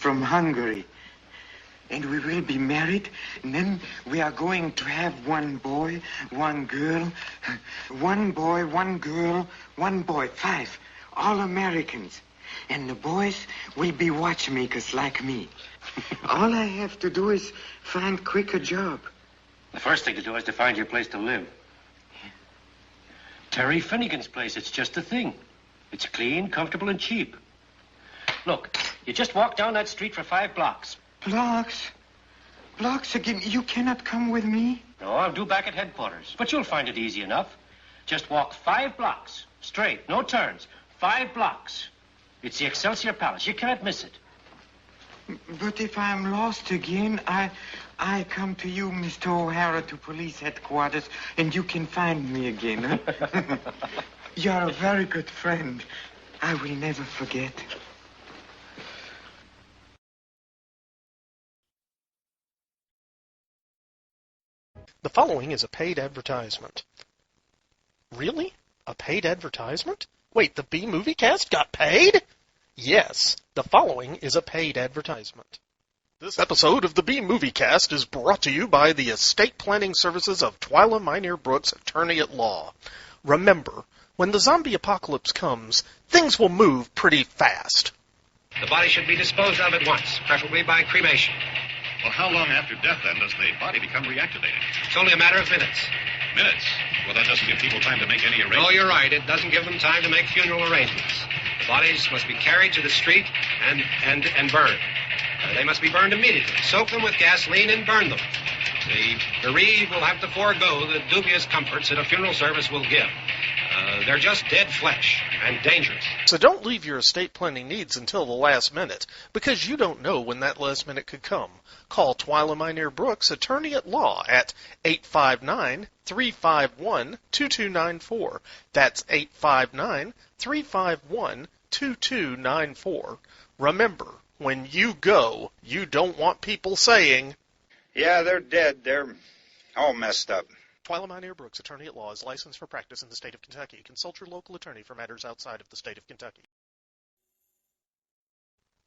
from Hungary. And we will be married, and then we are going to have one boy, one girl, one boy, one girl, one boy, 5, all Americans. And the boys will be watchmakers like me. All I have to do is find quick a job. The first thing to do is to find your place to live. Terry Finnegan's place, it's just the thing. It's clean, comfortable, and cheap. Look, you just walk down that street for 5 blocks. Blocks? Blocks again? You cannot come with me? No, I'm due back at headquarters. But you'll find it easy enough. Just walk 5 blocks. Straight, no turns. 5 blocks. It's the Excelsior Palace. You can't miss it. But if I'm lost again, I come to you, Mr. O'Hara, to police headquarters, and you can find me again, huh? You're a very good friend. I will never forget. The following is a paid advertisement. Really? A paid advertisement? Wait, the B-Movie-Cast got paid? Yes, the following is a paid advertisement. This episode of the B-Movie-Cast is brought to you by the estate planning services of Twyla Minear Brooks, attorney at law. Remember, when the zombie apocalypse comes, things will move pretty fast. The body should be disposed of at once, preferably by cremation. Well, how long after death, then, does the body become reactivated? It's only a matter of minutes. Minutes? Well, that doesn't give people time to make any arrangements. Oh, you're right. It doesn't give them time to make funeral arrangements. The bodies must be carried to the street and burned. They must be burned immediately. Soak them with gasoline and burn them. The bereaved will have to forego the dubious comforts that a funeral service will give. They're just dead flesh and dangerous. So don't leave your estate planning needs until the last minute, because you don't know when that last minute could come. Call Twyla Minear Brooks, attorney at law, at 859-351-2294. That's 859-351-2294. Remember, when you go, you don't want people saying, "Yeah, they're dead. They're all messed up." Twyla Minear Brooks, attorney at law, is licensed for practice in the state of Kentucky. Consult your local attorney for matters outside of the state of Kentucky.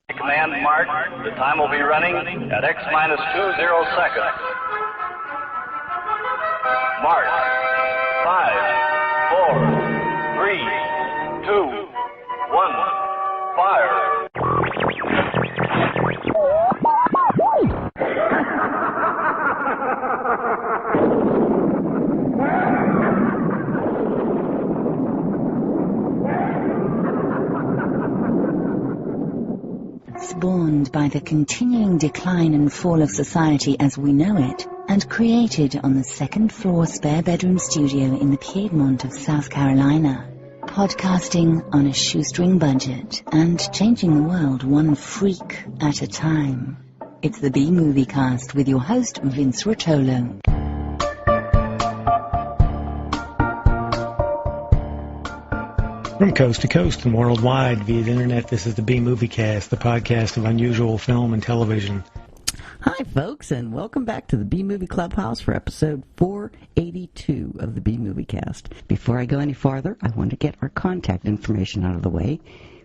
Command mark. The time will be running at X-20 seconds. Mark. 5, 4, 3, 2, 1. Fire. Spawned by the continuing decline and fall of society as we know it, and created on the second-floor spare-bedroom studio in the Piedmont of South Carolina. Podcasting on a shoestring budget and changing the world one freak at a time. It's the B-Movie Cast with your host, Vince Rotolo. From coast to coast and worldwide via the internet, this is the B-Movie Cast, the podcast of unusual film and television. Hi, folks, and welcome back to the B-Movie Clubhouse for episode 482 of the B-Movie Cast. Before I go any farther, I want to get our contact information out of the way.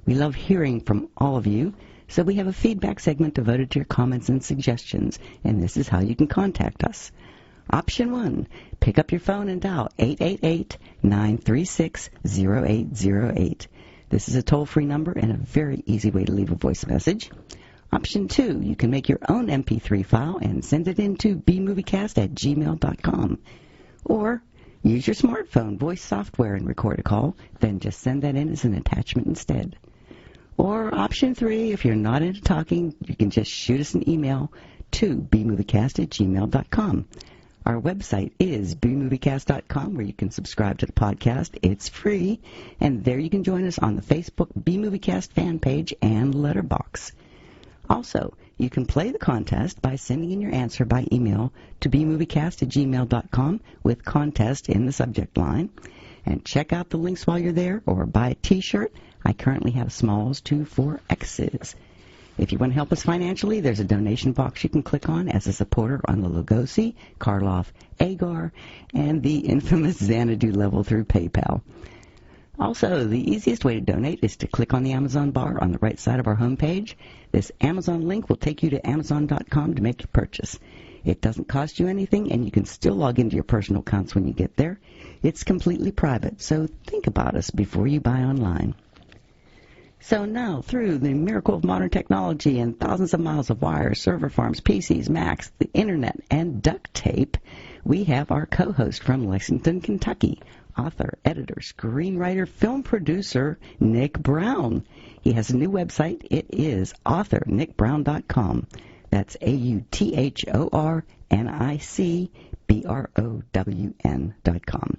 We love hearing from all of you, so we have a feedback segment devoted to your comments and suggestions, and this is how you can contact us. Option 1, pick up your phone and dial 888-936-0808. This is a toll-free number and a very easy way to leave a voice message. Option 2, you can make your own MP3 file and send it in to bmoviecast@gmail.com. Or use your smartphone voice software and record a call, then just send that in as an attachment instead. Or option 3, if you're not into talking, you can just shoot us an email to bmoviecast@gmail.com. Our website is bmoviecast.com, where you can subscribe to the podcast. It's free, and there you can join us on the Facebook B-Moviecast fan page and letterbox. Also, you can play the contest by sending in your answer by email to bmoviecast@gmail.com with contest in the subject line. And check out the links while you're there, or buy a T-shirt. I currently have smalls to 4Xs. If you want to help us financially, there's a donation box you can click on as a supporter on the Lugosi, Karloff, Agar, and the infamous Xanadu level through PayPal. Also, the easiest way to donate is to click on the Amazon bar on the right side of our homepage. This Amazon link will take you to Amazon.com to make your purchase. It doesn't cost you anything, and you can still log into your personal accounts when you get there. It's completely private, so think about us before you buy online. So now, through the miracle of modern technology and thousands of miles of wires, server farms, PCs, Macs, the Internet, and duct tape, we have our co-host from Lexington, Kentucky, author, editor, screenwriter, film producer, Nick Brown. He has a new website. It is authornickbrown.com. That's AUTHORNICBROWN.com.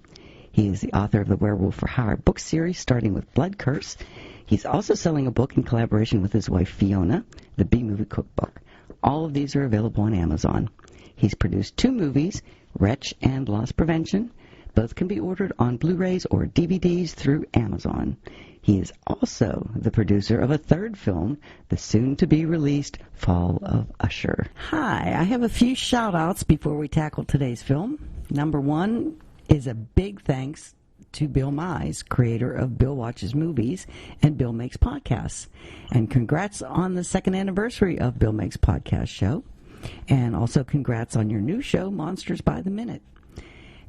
He is the author of the Werewolf for Hire book series, starting with Blood Curse. He's also selling a book in collaboration with his wife, Fiona, the B-Movie Cookbook. All of these are available on Amazon. He's produced 2 movies, Wretch and Loss Prevention. Both can be ordered on Blu-rays or DVDs through Amazon. He is also the producer of a 3rd film, the soon-to-be-released Fall of Usher. Hi, I have a few shout-outs before we tackle today's film. Number 1 is a big thanks to Bill Mize, creator of Bill Watches Movies and Bill Makes Podcasts. And congrats on the 2nd anniversary of Bill Makes Podcast show. And also congrats on your new show, Monsters by the Minute.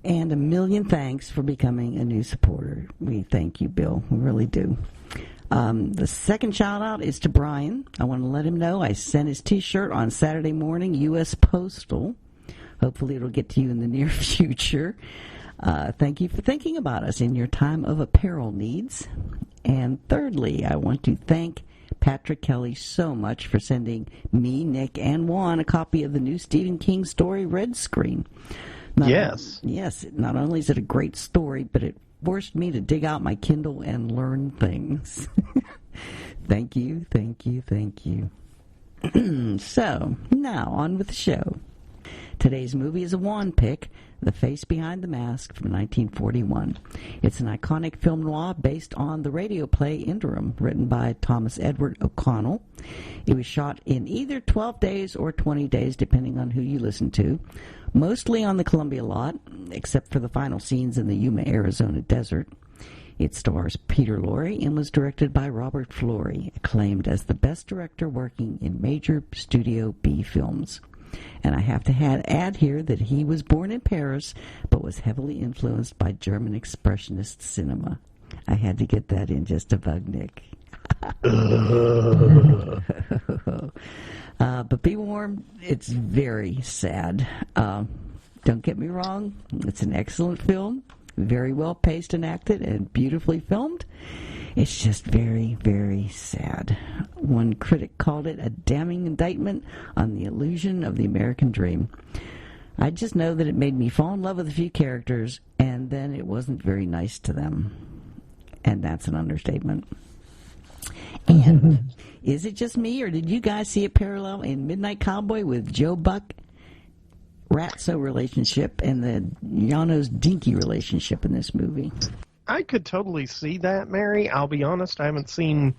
And a million thanks for becoming a new supporter. We thank you, Bill. We really do. The second shout-out is to Brian. I want to let him know I sent his T-shirt on Saturday morning, U.S. Postal. Hopefully it'll get to you in the near future. Thank you for thinking about us in your time of apparel needs. And thirdly, I want to thank Patrick Kelly so much for sending me, Nick, and Juan a copy of the new Stephen King story, Red Screen. Yes, not only is it a great story, but it forced me to dig out my Kindle and learn things. Thank you. So, now on with the show. Today's movie is a Juan pick, The Face Behind the Mask from 1941. It's an iconic film noir based on the radio play Interim, written by Thomas Edward O'Connell. It was shot in either 12 days or 20 days, depending on who you listen to, mostly on the Columbia lot, except for the final scenes in the Yuma, Arizona desert. It stars Peter Lorre and was directed by Robert Florey, acclaimed as the best director working in major Studio B films. And I have to add here that he was born in Paris, but was heavily influenced by German expressionist cinema. I had to get that in just to bug Nick. But be warned, it's very sad. Don't get me wrong, it's an excellent film, very well paced and acted, and beautifully filmed. It's just very, very sad. One critic called it a damning indictment on the illusion of the American dream. I just know that it made me fall in love with a few characters, and then it wasn't very nice to them. And that's an understatement. And is it just me, or did you guys see a parallel in Midnight Cowboy with Joe Buck, Ratso relationship, and the Janos Dinky relationship in this movie? I could totally see that, Mary. I'll be honest, I haven't seen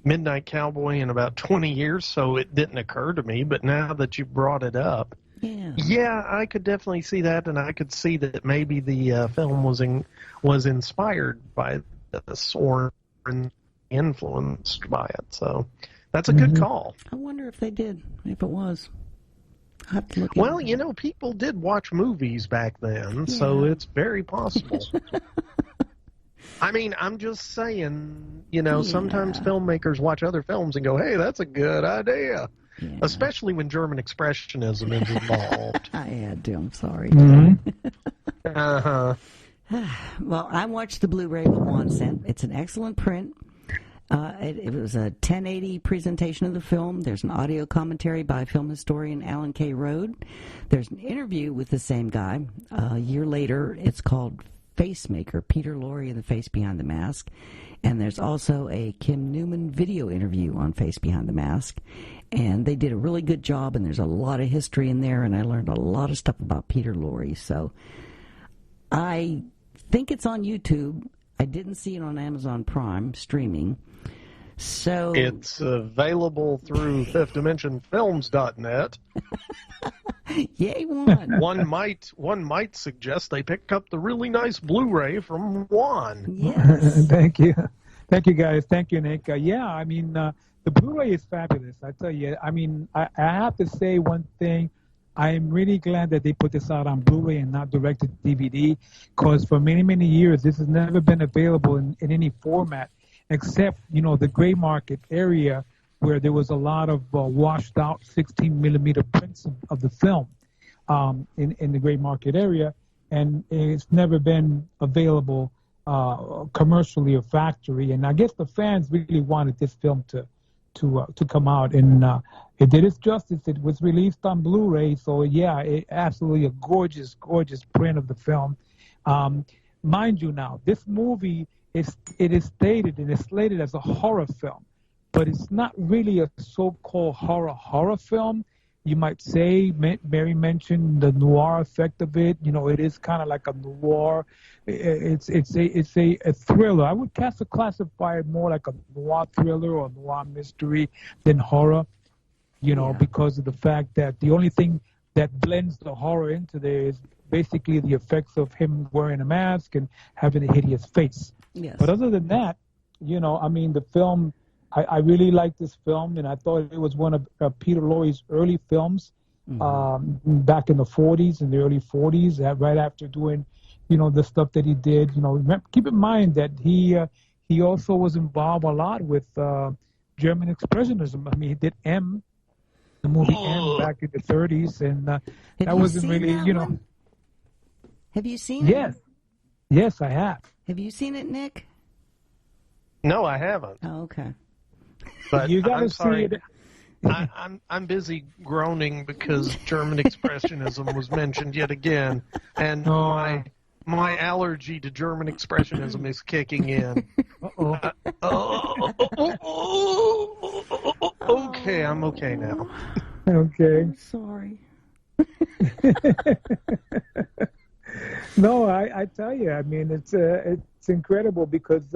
Midnight Cowboy in about 20 years, so it didn't occur to me. But now that you brought it up, yeah, I could definitely see that, and I could see that maybe the film was inspired by this or influenced by it. So that's a good call. I wonder if they did, if it was. I'll have to look well, you know, people did watch movies back then, so it's very possible. I mean, I'm just saying, you know, sometimes filmmakers watch other films and go, hey, that's a good idea. Yeah. Especially when German expressionism is involved. I had to, I'm sorry. Uh-huh. Well, I watched the Blu-ray that Juan sent. It's an excellent print. It was a 1080 presentation of the film. There's an audio commentary by film historian Alan K. Rode. There's an interview with the same guy. A year later, it's called Facemaker, Peter Lorre and the Face Behind the Mask. And there's also a Kim Newman video interview on Face Behind the Mask. And they did a really good job, and there's a lot of history in there, and I learned a lot of stuff about Peter Lorre. So I think it's on YouTube. I didn't see it on Amazon Prime streaming. So it's available through fifthdimensionfilms.net. Yay, one. One might suggest they picked up the really nice Blu-ray from Juan. Yes. Thank you, guys. Thank you, Nick. Yeah, I mean, the Blu-ray is fabulous. I tell you. I mean, I have to say one thing. I am really glad that they put this out on Blu-ray and not direct to DVD, because for many, many years this has never been available in any format, except the gray market area where there was a lot of washed out 16 millimeter prints of the film in the gray market area, and it's never been available commercially or factory. And I guess the fans really wanted this film to come out, and it did its justice. It was released on Blu-ray, so yeah, absolutely a gorgeous, gorgeous print of the film. Mind you, now this movie it is slated as a horror film, but it's not really a so-called horror film. You might say, Mary mentioned the noir effect of it. It is kind of like a noir. It's a thriller. I would classify it more like a noir thriller or noir mystery than horror. Because of the fact that the only thing that blends the horror into there is basically the effects of him wearing a mask and having a hideous face. Yes. But other than that, I mean, the film. I really liked this film, and I thought it was one of Peter Lorre's early films back in the 40s, in the early 40s, right after doing, the stuff that he did. Keep in mind that he also was involved a lot with German Expressionism. I mean, he did M, the movie M, back in the 30s, and that wasn't really, one? Have you seen it? Yes, I have. Have you seen it, Nick? No, I haven't. Oh, okay. But you gotta I'm sorry. see it. I'm busy groaning because German Expressionism was mentioned yet again, and my allergy to German Expressionism is kicking in. Okay, I'm okay now. Okay. I'm sorry. No, I tell you, I mean, it's incredible because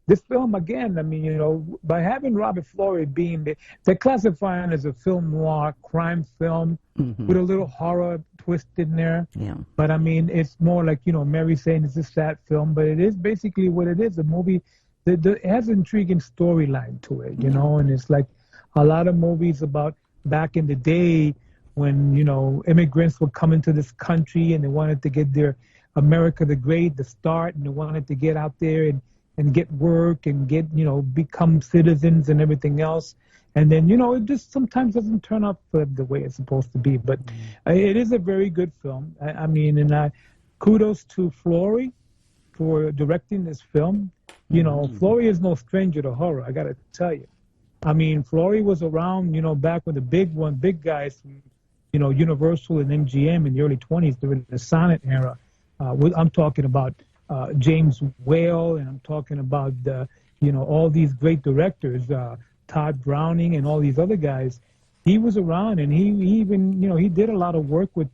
this film, again, I mean, by having Robert Florey being they're classifying as a film noir crime film with a little horror twist in there. Yeah. But I mean, it's more like, Mary saying it's a sad film, but it is basically what it is. A movie that has an intriguing storyline to it, and it's like a lot of movies about back in the day when, immigrants were coming to this country and they wanted to get their America the Great, the start, and they wanted to get out there and get work and get, become citizens and everything else. And then, it just sometimes doesn't turn out the way it's supposed to be. But it is a very good film. I mean, and kudos to Florey for directing this film. Florey is no stranger to horror, I got to tell you. I mean, Florey was around, back when the big guys from, Universal and MGM in the early 20s during the silent era. I'm talking about James Whale, and I'm talking about all these great directors, Todd Browning, and all these other guys. He was around, and he even he did a lot of work with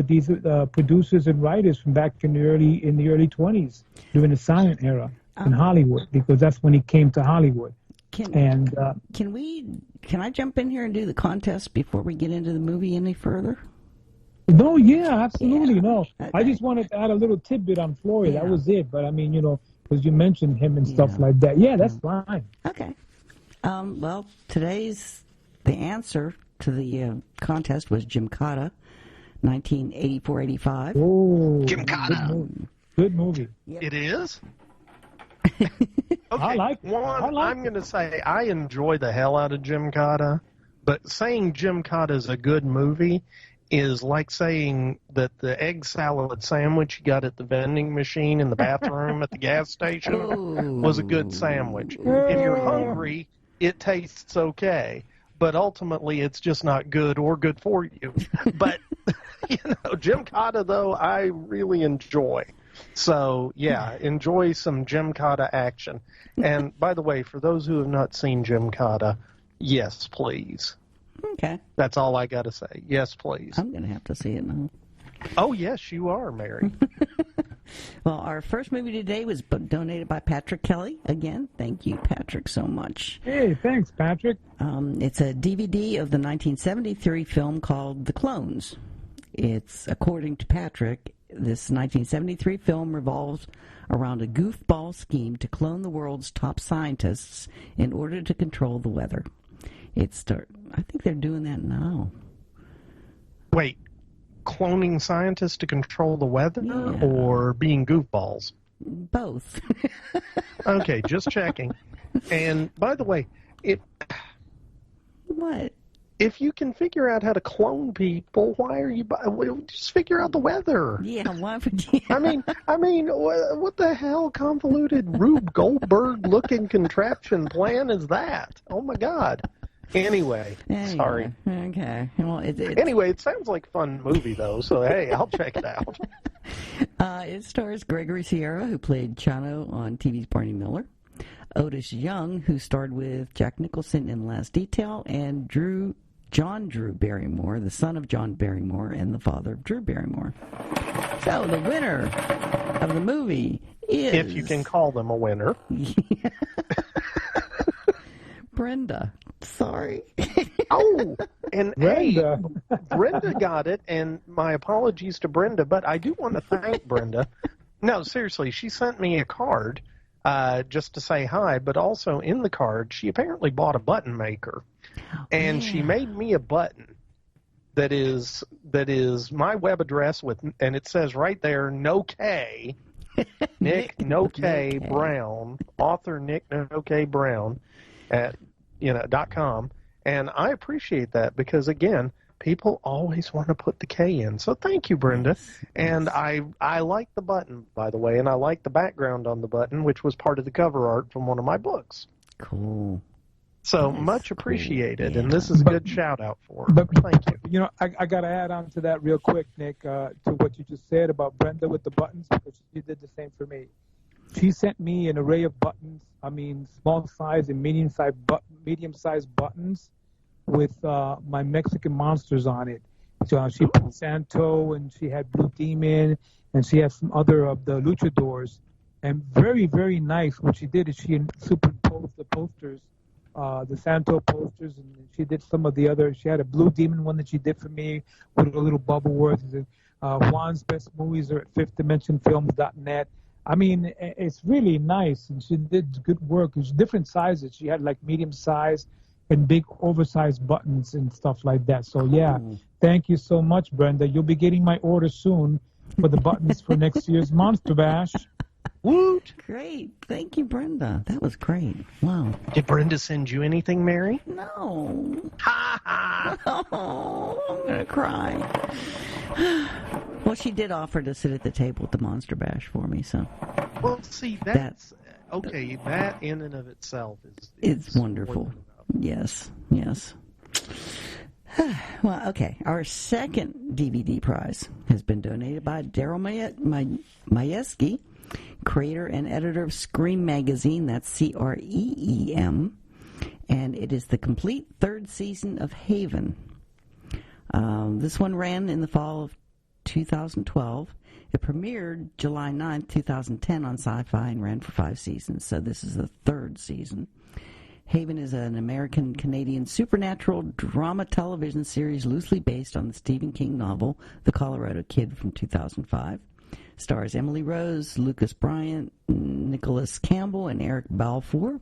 these producers and writers from back in the early 20s during the silent era in Hollywood, because that's when he came to Hollywood. Can I jump in here and do the contest before we get into the movie any further? No, yeah, absolutely, no. Okay. I just wanted to add a little tidbit on Florey. That was it. But I mean, because you mentioned him and stuff like that. Yeah, that's fine. Okay. Well, the answer to the contest was Gymkata, 1984-85. Oh, Gymkata. Good movie. Yep. It is? Okay. I like it. I'm going to say I enjoy the hell out of Gymkata, but saying Gymkata is a good movie is like saying that the egg salad sandwich you got at the vending machine in the bathroom at the gas station was a good sandwich. If you're hungry, it tastes okay, but ultimately it's just not good or good for you. But, Gymkata, though, I really enjoy. So, yeah, enjoy some Gymkata action. And, by the way, for those who have not seen Gymkata, yes, please. Okay. That's all I got to say. Yes, please. I'm going to have to see it now. Oh, yes, you are, Mary. Well, our first movie today was donated by Patrick Kelly. Again, thank you, Patrick, so much. Hey, thanks, Patrick. It's a DVD of the 1973 film called The Clones. It's, according to Patrick, this 1973 film revolves around a goofball scheme to clone the world's top scientists in order to control the weather. I think they're doing that now. Wait, cloning scientists to control the weather or being goofballs? Both. Okay, just checking. And by the way, What? If you can figure out how to clone people, why are you? Just figure out the weather. Yeah, why would you? I mean, what the hell convoluted Rube Goldberg looking contraption plan is that? Oh my God. Anyway, sorry. Okay. Well, anyway, it sounds like a fun movie though. So hey, I'll check it out. It stars Gregory Sierra, who played Chano on TV's Barney Miller, Otis Young, who starred with Jack Nicholson in Last Detail, and John Drew Barrymore, the son of John Barrymore and the father of Drew Barrymore. So the winner of the movie is... If you can call them a winner. Brenda. Sorry. Oh, and Brenda. Hey, Brenda got it, and my apologies to Brenda, but I do want to thank Brenda. No, seriously, she sent me a card just to say hi, but also in the card, she apparently bought a button maker. And she made me a button that is my web address and it says right there, no K, Nick, no K, Brown, author Nick, no K, Brown, at, .com. And I appreciate that because, again, people always want to put the K in. So thank you, Brenda. And I like the button, by the way, and I like the background on the button, which was part of the cover art from one of my books. Cool. So much appreciated, and this is a good shout-out for her. Thank you. I got to add on to that real quick, Nick, to what you just said about Brenda with the buttons, because she did the same for me. She sent me an array of buttons, small size and medium-sized buttons with my Mexican monsters on it. So she put Santo, and she had Blue Demon, and she had some other of the luchadors. And very, very nice. What she did is she superimposed the posters, the Santo posters, and she did some of the other. She had a Blue Demon one that she did for me with a little bubble words. Juan's best movies are at fifthdimensionfilms.net. It's really nice, and she did good work. It's different sizes. She had like medium size and big oversized buttons and stuff like that. So yeah, thank you so much, Brenda. You'll be getting my order soon for the buttons for next year's Monster Bash. Woot! Great. Thank you, Brenda. That was great. Wow. Did Brenda send you anything, Mary? No. Ha ha! Oh, I'm going to cry. Well, she did offer to sit at the table at the Monster Bash for me, so. Well, see, that's okay. That in and of itself is it's wonderful. Yes. Well, okay. Our second DVD prize has been donated by Daryl Majewski, creator and editor of Scream Magazine. That's CREEM. And it is the complete third season of Haven. This one ran in the fall of 2012. It premiered July 9th, 2010 on Sci-Fi and ran for 5 seasons. So this is the third season. Haven is an American-Canadian supernatural drama television series loosely based on the Stephen King novel The Colorado Kid from 2005. Stars Emily Rose, Lucas Bryant, Nicholas Campbell, and Eric Balfour,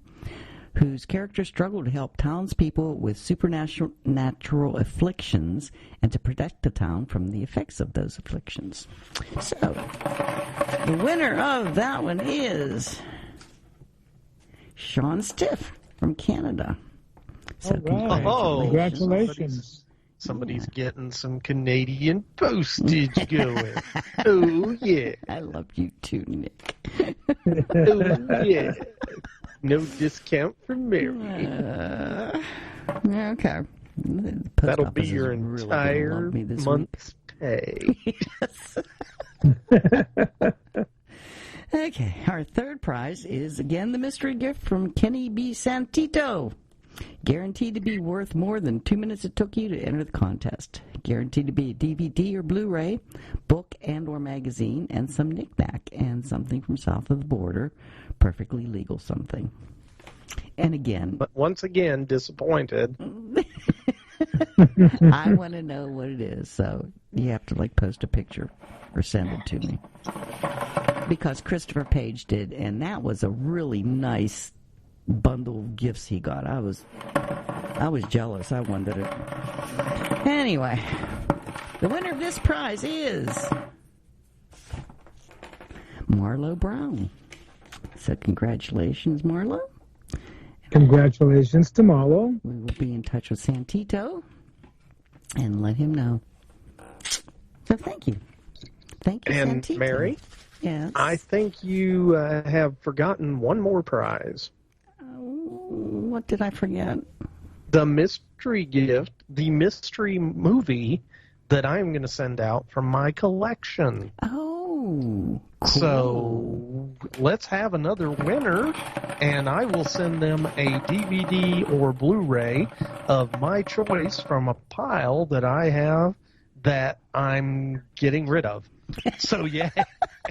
whose characters struggle to help townspeople with supernatural afflictions and to protect the town from the effects of those afflictions. So, the winner of that one is Sean Stiff from Canada. So congratulations. Somebody's getting some Canadian postage going. Oh, yeah. I love you too, Nick. Oh, yeah. No discount for Mary. Okay. That'll be your entire month's pay. Yes. Okay. Our third prize is, again, the mystery gift from Kenny B. Santito. Guaranteed to be worth more than 2 minutes it took you to enter the contest. Guaranteed to be a DVD or Blu-ray, book and or magazine, and some knick-knack, and something from south of the border, perfectly legal something. And again... But once again, disappointed. I want to know what it is, so you have to, post a picture or send it to me. Because Christopher Page did, and that was a really nice bundle of gifts he got. I was jealous. I wanted it. Anyway, the winner of this prize is Marlo Brown. So congratulations, Marlo. Congratulations to Marlo. We will be in touch with Santito and let him know. So thank you. Thank you, and Santito. Mary, yes? I think you have forgotten one more prize. What did I forget? The mystery gift, the mystery movie that I'm going to send out from my collection. Oh, cool. So let's have another winner, and I will send them a DVD or Blu-ray of my choice from a pile that I have that I'm getting rid of. So, yeah,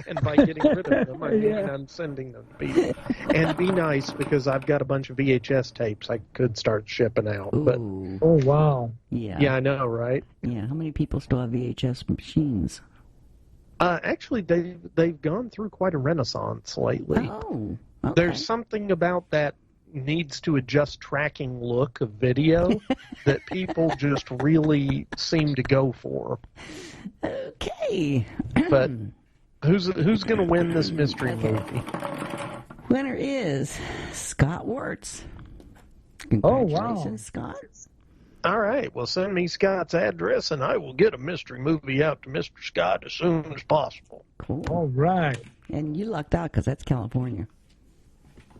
and by getting rid of them, I mean I'm sending them to people. And be nice, because I've got a bunch of VHS tapes I could start shipping out. But oh, wow. Yeah, I know, right? Yeah, how many people still have VHS machines? Actually, they've gone through quite a renaissance lately. Oh, okay. There's something about that needs to adjust tracking look of video that people just really seem to go for. Okay. But who's going to win this mystery movie? Winner is Scott Wirtz. Congratulations, Scott. All right. Well, send me Scott's address, and I will get a mystery movie out to Mr. Scott as soon as possible. Cool. All right. And you lucked out because that's California.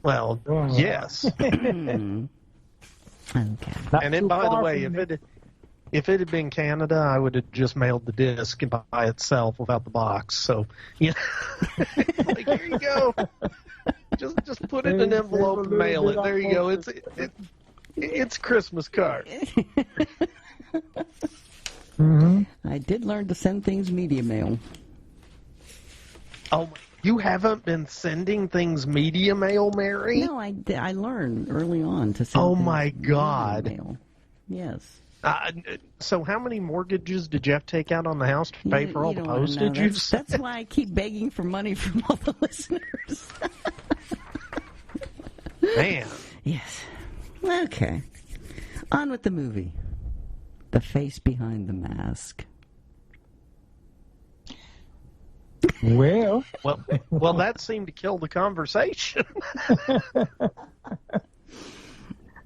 Well, yes. Okay. And then, by the way, if it had been Canada, I would have just mailed the disc by itself without the box. So, here you go. Just put it in an envelope and mail it. There you go. It's a Christmas card. I did learn to send things media mail. Oh, you haven't been sending things media mail, Mary? No, I learned early on to send Oh, things my God. media mail. Yes. So how many mortgages did Jeff take out on the house to pay for all the postage? That's why I keep begging for money from all the listeners. Man. Yes. Okay. On with the movie. The Face Behind the Mask. Well, that seemed to kill the conversation.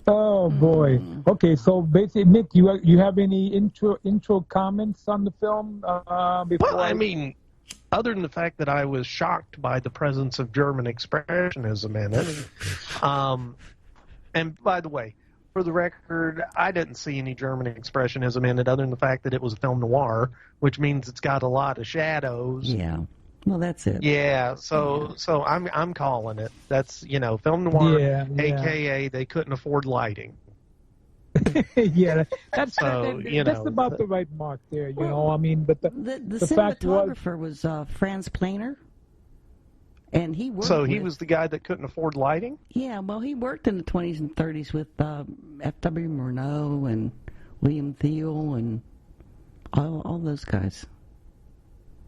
Oh boy. Okay, so basically, Nick, you have any intro comments on the film? Before I mean, other than the fact that I was shocked by the presence of German expressionism in it. And by the way, for the record, I didn't see any German expressionism in it, other than the fact that it was a film noir, which means it's got a lot of shadows. Yeah. Well, that's it. Yeah, so I'm calling it. That's, film noir, a.k.a. they couldn't afford lighting. Yeah, that's about the right mark there, I mean, but the fact cinematographer was Franz Planer, and he worked. So he was the guy that couldn't afford lighting? Yeah, well, he worked in the 20s and 30s with F.W. Murnau and William Thiel and all those guys.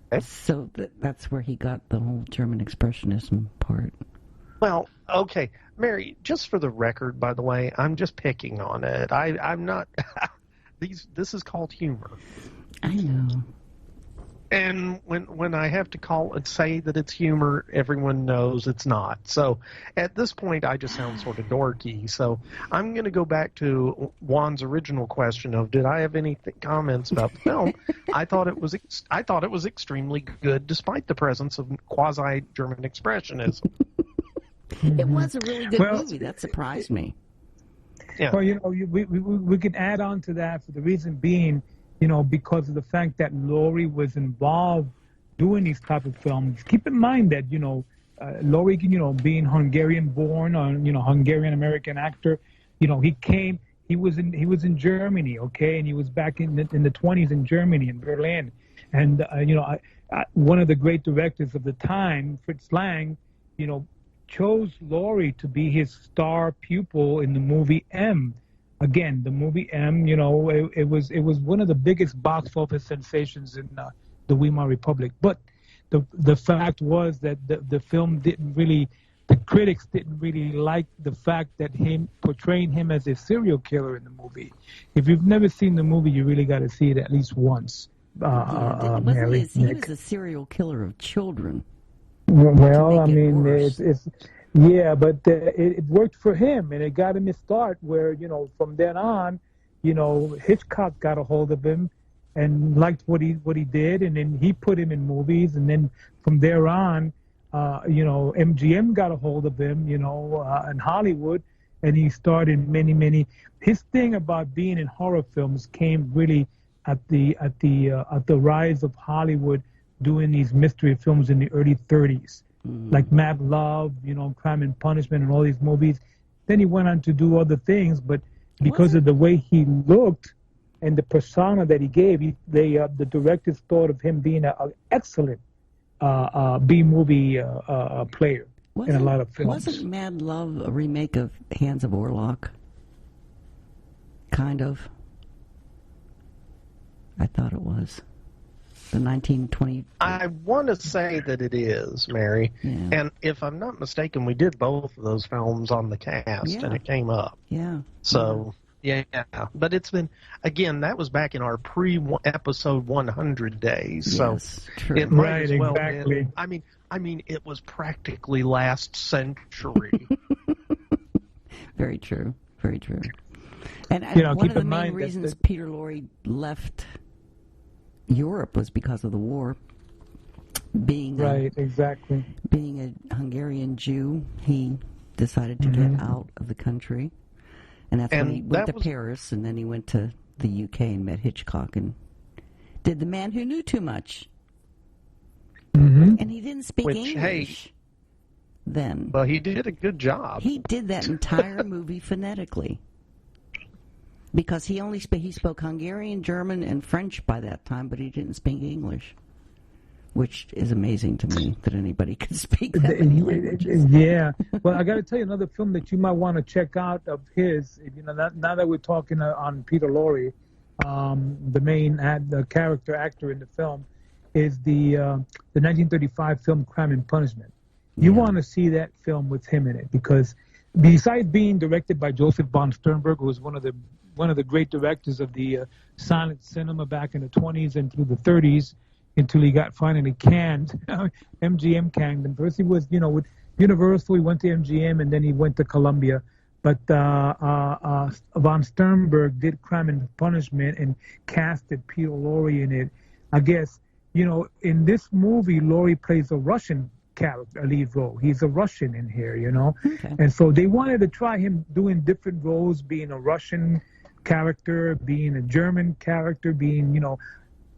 Okay. So that's where he got the whole German expressionism part. Well, okay. Mary, just for the record, by the way, I'm just picking on it. I'm not... This is called humor. I know. And when I have to say that it's humor, everyone knows it's not. So at this point, I just sound sort of dorky. So I'm going to go back to Juan's original question of, did I have any comments about the film? I thought it was extremely good, despite the presence of quasi-German expressionism. It was a really good movie. That surprised me. Yeah. Well, we could add on to that for the reason being, because of the fact that Laurie was involved doing these type of films. Keep in mind that, Laurie, being Hungarian-born or, Hungarian-American actor, he came. He was in Germany, okay, and he was back in the 20s in Germany, in Berlin, and one of the great directors of the time, Fritz Lang, chose Laurie to be his star pupil in the movie M. Again, the movie M, it was one of the biggest box office sensations in the Weimar Republic. But the fact was that the film the critics didn't really like the fact that him portraying him as a serial killer in the movie. If you've never seen the movie, you really got to see it at least once. Mary, he was a serial killer of children. Well, I mean, but it worked for him, and it got him his start. Where from then on, Hitchcock got a hold of him and liked what he did, and then he put him in movies, and then from there on. MGM got a hold of him, in Hollywood, and he started many. His thing about being in horror films came really at the rise of Hollywood doing these mystery films in the early 30s, like Mad Love, Crime and Punishment, and all these movies. Then he went on to do other things, but because of the way he looked and the persona that he gave, the directors thought of him being an excellent B-movie player in a lot of films. Wasn't Mad Love a remake of Hands of Orlok? Kind of. I thought it was. The 1920... I want to say that it is, Mary. Yeah. And if I'm not mistaken, we did both of those films on the cast, and it came up. Yeah. So... Yeah, but it's been, again, that was back in our pre-episode 100 days, so true. It might as well been, I mean, it was practically last century. Very true, very true. And one of the main reasons Peter Lorre left Europe was because of the war. Being a Hungarian Jew, he decided to get out of the country. And that's when he went to Paris, and then he went to the UK and met Hitchcock and did The Man Who Knew Too Much. And he didn't speak English then. Well, he did a good job. He did that entire movie phonetically. Because he spoke Hungarian, German, and French by that time, but he didn't speak English. Which is amazing to me that anybody could speak that many languages. Yeah. Well, I got to tell you another film that you might want to check out of his. Now that we're talking on Peter Lorre, the main character actor in the film, is the 1935 film Crime and Punishment. You want to see that film with him in it because besides being directed by Joseph von Sternberg, who was one of the great directors of the silent cinema back in the 20s and through the 30s. Until he got finally canned. MGM canned him. First he was, with Universal, he went to MGM, and then he went to Columbia. But von Sternberg did Crime and Punishment and casted Peter Lorre in it. I guess, in this movie, Lorre plays a Russian character, a lead role. He's a Russian in here, Okay. And so they wanted to try him doing different roles, being a Russian character, being a German character, being,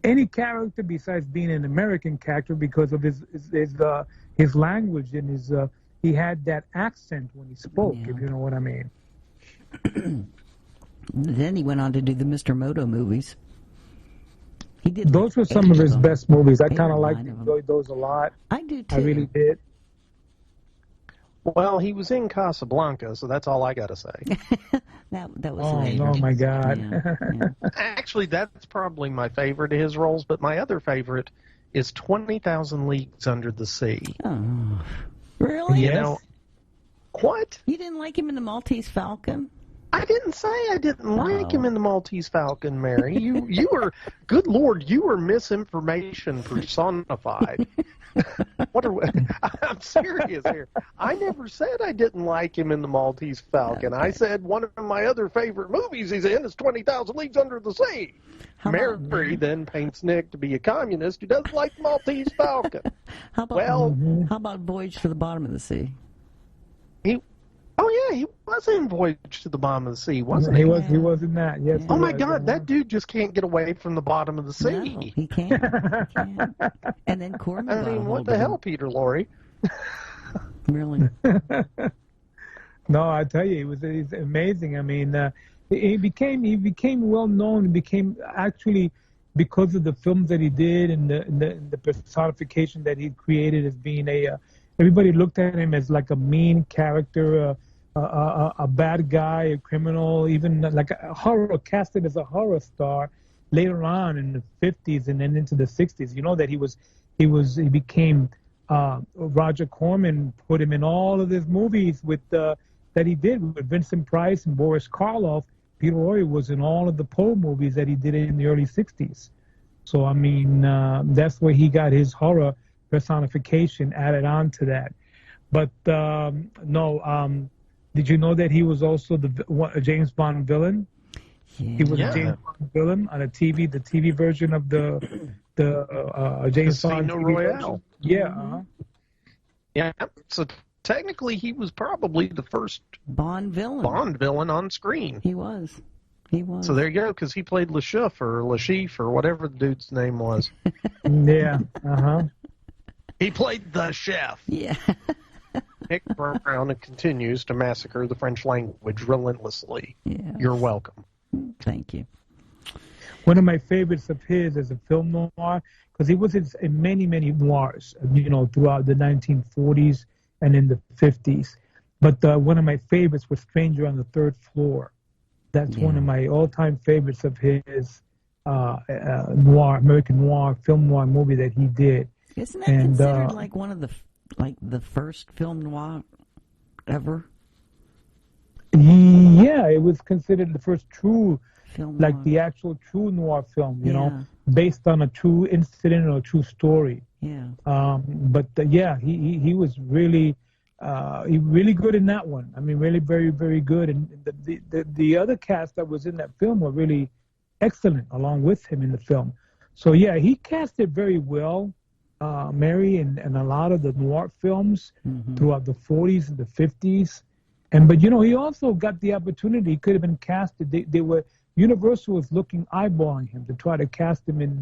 any character besides being an American character because of his language and he had that accent when he spoke, if you know what I mean. Then he went on to do the Mr. Moto movies. He did. Those were some of his best movies. I kind of enjoyed those a lot. I do too. I really did. Well, he was in Casablanca, so that's all I got to say. That was later. Oh, my God. Yeah. Actually, that's probably my favorite of his roles, but my other favorite is 20,000 Leagues Under the Sea. Oh, really? Yes. What? You didn't like him in The Maltese Falcon? I didn't say I didn't like him in The Maltese Falcon, Mary. You were, good Lord, you were misinformation personified. I'm serious here. I never said I didn't like him in The Maltese Falcon. Okay. I said one of my other favorite movies he's in is 20,000 Leagues Under the Sea. Mary then paints Nick to be a communist who doesn't like The Maltese Falcon. How about Voyage to the Bottom of the Sea? He was in Voyage to the Bottom of the Sea, wasn't he? He was in that, yes. Oh, my God, that dude just can't get away from the bottom of the sea. No, he can't. And then Corman. I mean, what the hell, Peter Lorre? Really? No, I tell you, it's amazing. I mean, he became well known. He became actually because of the films that he did and the personification that he created as being everybody looked at him as like a mean character, a bad guy, a criminal, even like a horror, casted as a horror star later on in the 50s and then into the 60s. You know that he became Roger Corman put him in all of his movies with that he did with Vincent Price and Boris Karloff. Peter Lorre was in all of the Poe movies that he did in the early 60s. So, I mean, that's where he got his horror personification added on to that. But, did you know that he was also a James Bond villain? Yeah. He was a James Bond villain on the TV version of the James Bond Casino TV Royale. version. Yeah. Yeah, so technically he was probably the first Bond villain on screen. He was. So there you go, because he played Le Chiffre or Le Chiffre or whatever the dude's name was. Yeah. He played the chef. Yeah. Nick Brown continues to massacre the French language relentlessly. Yeah. You're welcome. Thank you. One of my favorites of his as a film noir, because he was in many noirs, throughout the 1940s and in the 50s. But one of my favorites was Stranger on the Third Floor. That's one of my all-time favorites of his American noir, film noir movie that he did. Isn't that considered like one of the first film noir ever? Yeah, it was considered the first true film like noir. The actual true noir film, based on a true incident or a true story. Yeah. He was really really good in that one. I mean, really very, very good. And the other cast that was in that film were really excellent along with him in the film. So, yeah, he casted very well, Mary, in a lot of the noir films throughout the 40s and the 50s. But he also got the opportunity. He could have been casted. Universal was eyeballing him to try to cast him in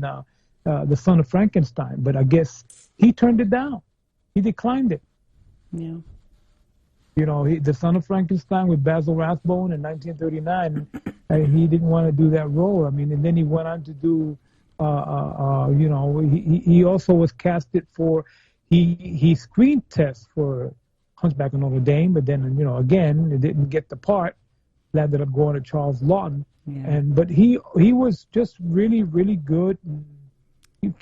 The Son of Frankenstein. But I guess he turned it down. He declined it. Yeah. The Son of Frankenstein with Basil Rathbone in 1939, he didn't want to do that role. I mean, and then he went on to do, he also was casted for, he screen test for Hunchback of Notre Dame, but then, again, it didn't get the part, landed up going to Charles Lawton. Yeah. But he was just really, really good.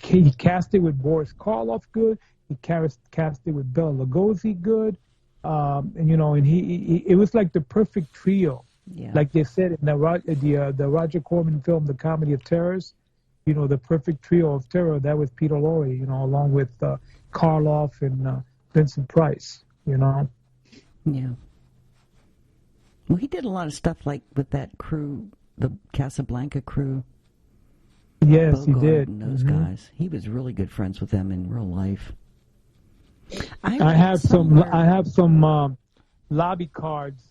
He casted with Boris Karloff good. He casted with Bela Lugosi good. And it was like the perfect trio. Yeah. Like they said in the Roger Corman film, The Comedy of Terrors, the perfect trio of terror, that was Peter Lorre, along with Karloff and Vincent Price, Yeah. Well, he did a lot of stuff like with that crew, the Casablanca crew. Yes, Bogart he did. And those guys. He was really good friends with them in real life. I have some lobby cards,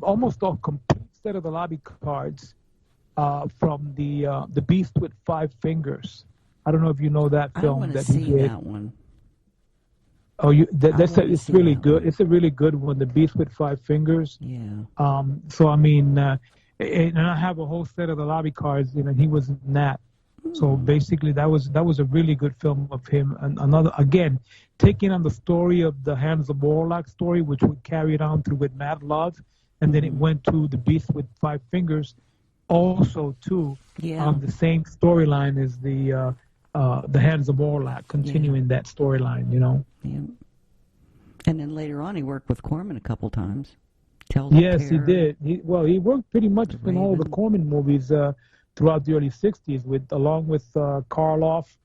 almost a complete set of the lobby cards from the Beast with Five Fingers. I don't know if you know that film. I want to see that one. Oh, it's really good. It's a really good one, The Beast with Five Fingers. Yeah. So I mean, and I have a whole set of the lobby cards. He was in that. So basically, that was a really good film of him. And another, again, taking on the story of the Hands of Warlock story, which we carried on through with Mad Love, and then it went to The Beast with Five Fingers, also too on the same storyline as the Hands of Warlock, continuing that storyline. Yeah. And then later on, he worked with Corman a couple times. Yes, he did. He worked pretty much in all the Corman movies throughout the early 60s, along with Karloff,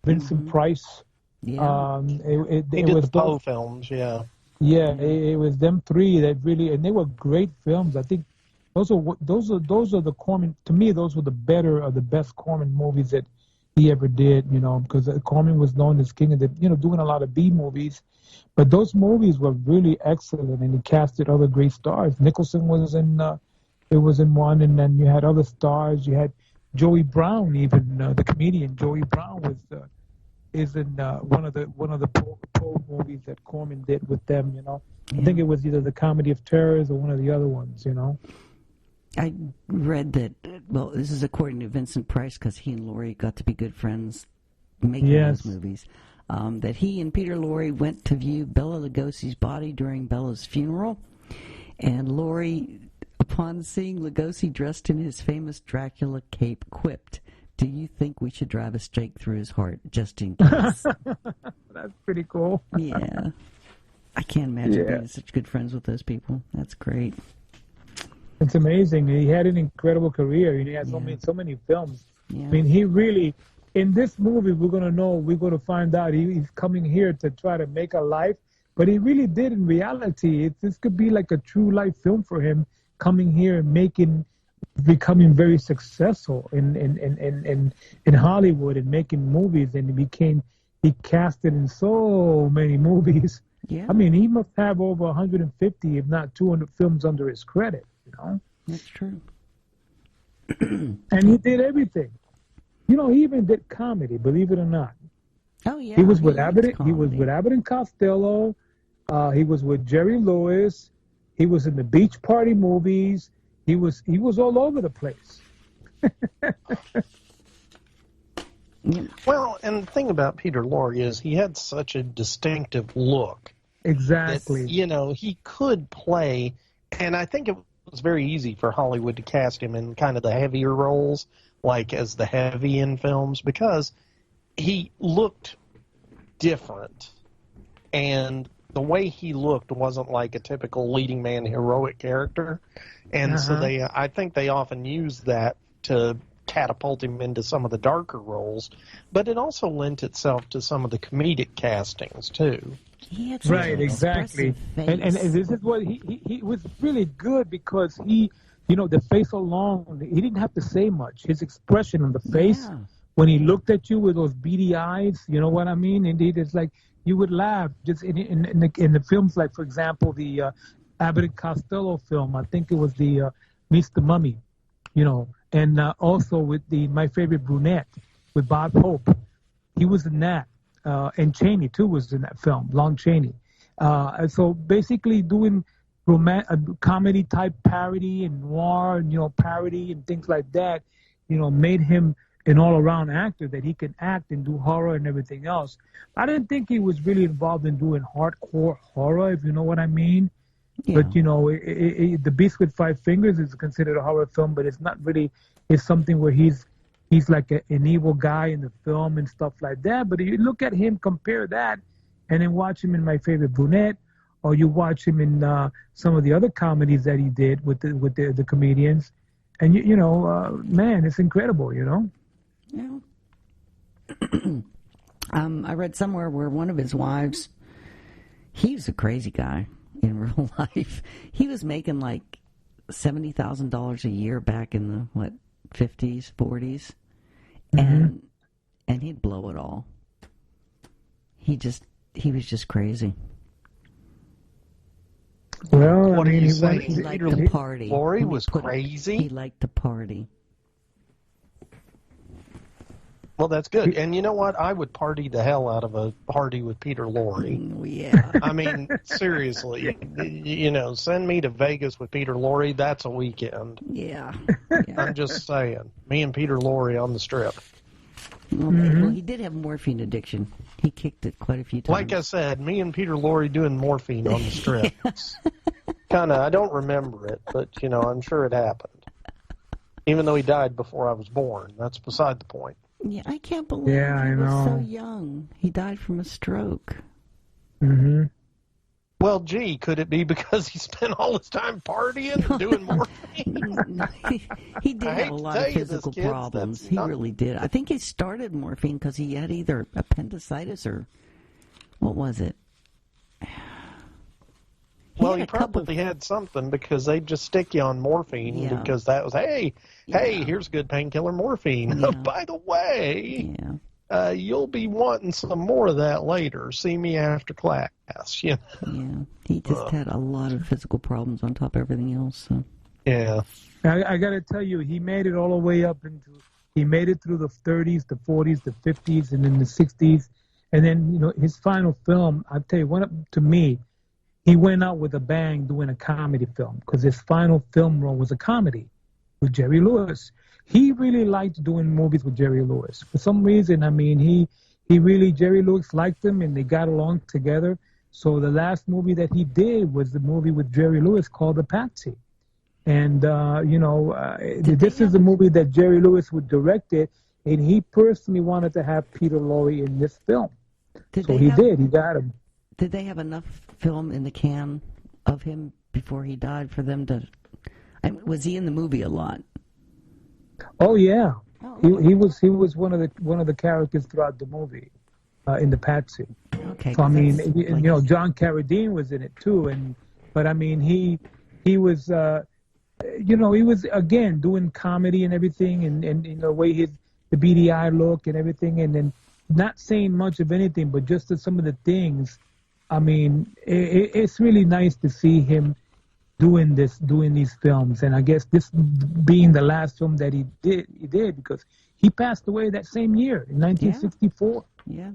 Vincent Price. Yeah. He did the Poe films, yeah. Yeah, it was them three that really, and they were great films. I think those are the Corman. To me, those were the better or the best Corman movies that he ever did. Because Corman was known as king of the, doing a lot of B movies, but those movies were really excellent, and he casted other great stars. Nicholson was in. It was in one, and then you had other stars. You had Joey Brown, even the comedian Joey Brown is in one of the Poe movies that Corman did with them. You know, I think it was either the Comedy of Terrors or one of the other ones. You know. I read that. Well, this is according to Vincent Price because he and Laurie got to be good friends making those movies. That he and Peter Lorre went to view Bela Lugosi's body during Bela's funeral, and Laurie, upon seeing Lugosi dressed in his famous Dracula cape, quipped, "Do you think we should drive a stake through his heart, just in case?" That's pretty cool. Yeah. I can't imagine being such good friends with those people. That's great. It's amazing. He had an incredible career. He had so many films. Yeah. I mean, he really... In this movie, we're going to find out he's coming here to try to make a life, but he really did in reality. This could be like a true life film for him, coming here and becoming very successful in Hollywood and making movies, and he casted in so many movies. Yeah. I mean, he must have over 150, if not 200 films under his credit, you know? That's true. And he did everything. You know, he even did comedy, believe it or not. Oh yeah. He was with Abbott. He was with Abbott and Costello. He was with Jerry Lewis. He was in the Beach Party movies. He was all over the place. Well, and the thing about Peter Lorre is he had such a distinctive look. Exactly. That, he could play, and I think it was very easy for Hollywood to cast him in kind of the heavier roles, like as the heavy in films, because he looked different, and the way he looked wasn't like a typical leading man heroic character, and so I think they often used that to catapult him into some of the darker roles, but it also lent itself to some of the comedic castings too. Right, exactly. And this is what he was really good because he, the face alone, he didn't have to say much. His expression on the face, when he looked at you with those beady eyes, you know what I mean? Indeed, it's like you would laugh. Just in the films, like, for example, the Abbott and Costello film, I think it was the Meets the Mummy, and also with My Favorite Brunette with Bob Hope. He was in that. And Chaney, too, was in that film, Lon Chaney. So basically doing comedy-type parody and noir, and, parody and things like that, made him an all-around actor that he can act and do horror and everything else. I didn't think he was really involved in doing hardcore horror, if you know what I mean. Yeah. But, The Beast with Five Fingers is considered a horror film, but it's not really. It's something where he's like an evil guy in the film and stuff like that. But if you look at him, compare that, and then watch him in My Favorite Brunette, or you watch him in some of the other comedies that he did with the comedians, and man, it's incredible, Yeah. I read somewhere where one of his wives, he's a crazy guy in real life. He was making like $70,000 a year back in the 50s, 40s, and he'd blow it all. He was just crazy. Well, what are you saying? He liked to party. Lorre was crazy? He liked to party. Well, that's good. And you know what? I would party the hell out of a party with Peter Lorre. Yeah. I mean, seriously. Send me to Vegas with Peter Lorre. That's a weekend. Yeah. I'm just saying. Me and Peter Lorre on the Strip. Well, he did have morphine addiction. He kicked it quite a few times. Like I said, me and Peter Lorre doing morphine on the Strip. I don't remember it, but, I'm sure it happened. Even though he died before I was born. That's beside the point. Yeah, I can't believe he was so young. He died from a stroke. Mm-hmm. Well, gee, could it be because he spent all his time partying and doing morphine? He did have a lot of physical problems. He really did. I think he started morphine because he had either appendicitis or what was it? He probably had something because they just stick you on morphine because that was, hey, here's good painkiller morphine. Yeah. By the way, you'll be wanting some more of that later. See me after class. Yeah, he just had a lot of physical problems on top of everything else. So. Yeah. I got to tell you, he made it all the way up into He made it through the 30s, the 40s, the 50s, and then the 60s. And then, you know, his final film, I'll tell you, to me, he went out with a bang doing a comedy film because his final film role was a comedy with Jerry Lewis. He really liked doing movies with Jerry Lewis. For some reason, I mean, Jerry Lewis liked him and they got along together. So the last movie that he did was the movie with Jerry Lewis called The Patsy. And, this is a movie that Jerry Lewis would direct it, and he personally wanted to have Peter Lorre in this film. So he did. He got him. Did they have enough film in the can of him before he died for them to... was he in the movie a lot? Oh, yeah. He was one of the characters throughout the movie in The Patsy. Okay. So, I mean, John Carradine was in it, too. But, I mean, he was... he was, again, doing comedy and everything, and the way the beady eye look and everything, and then not saying much of anything, but just some of the things. I mean, it's really nice to see him doing these films, and I guess this being the last film that he did because he passed away that same year in 1964. Yeah.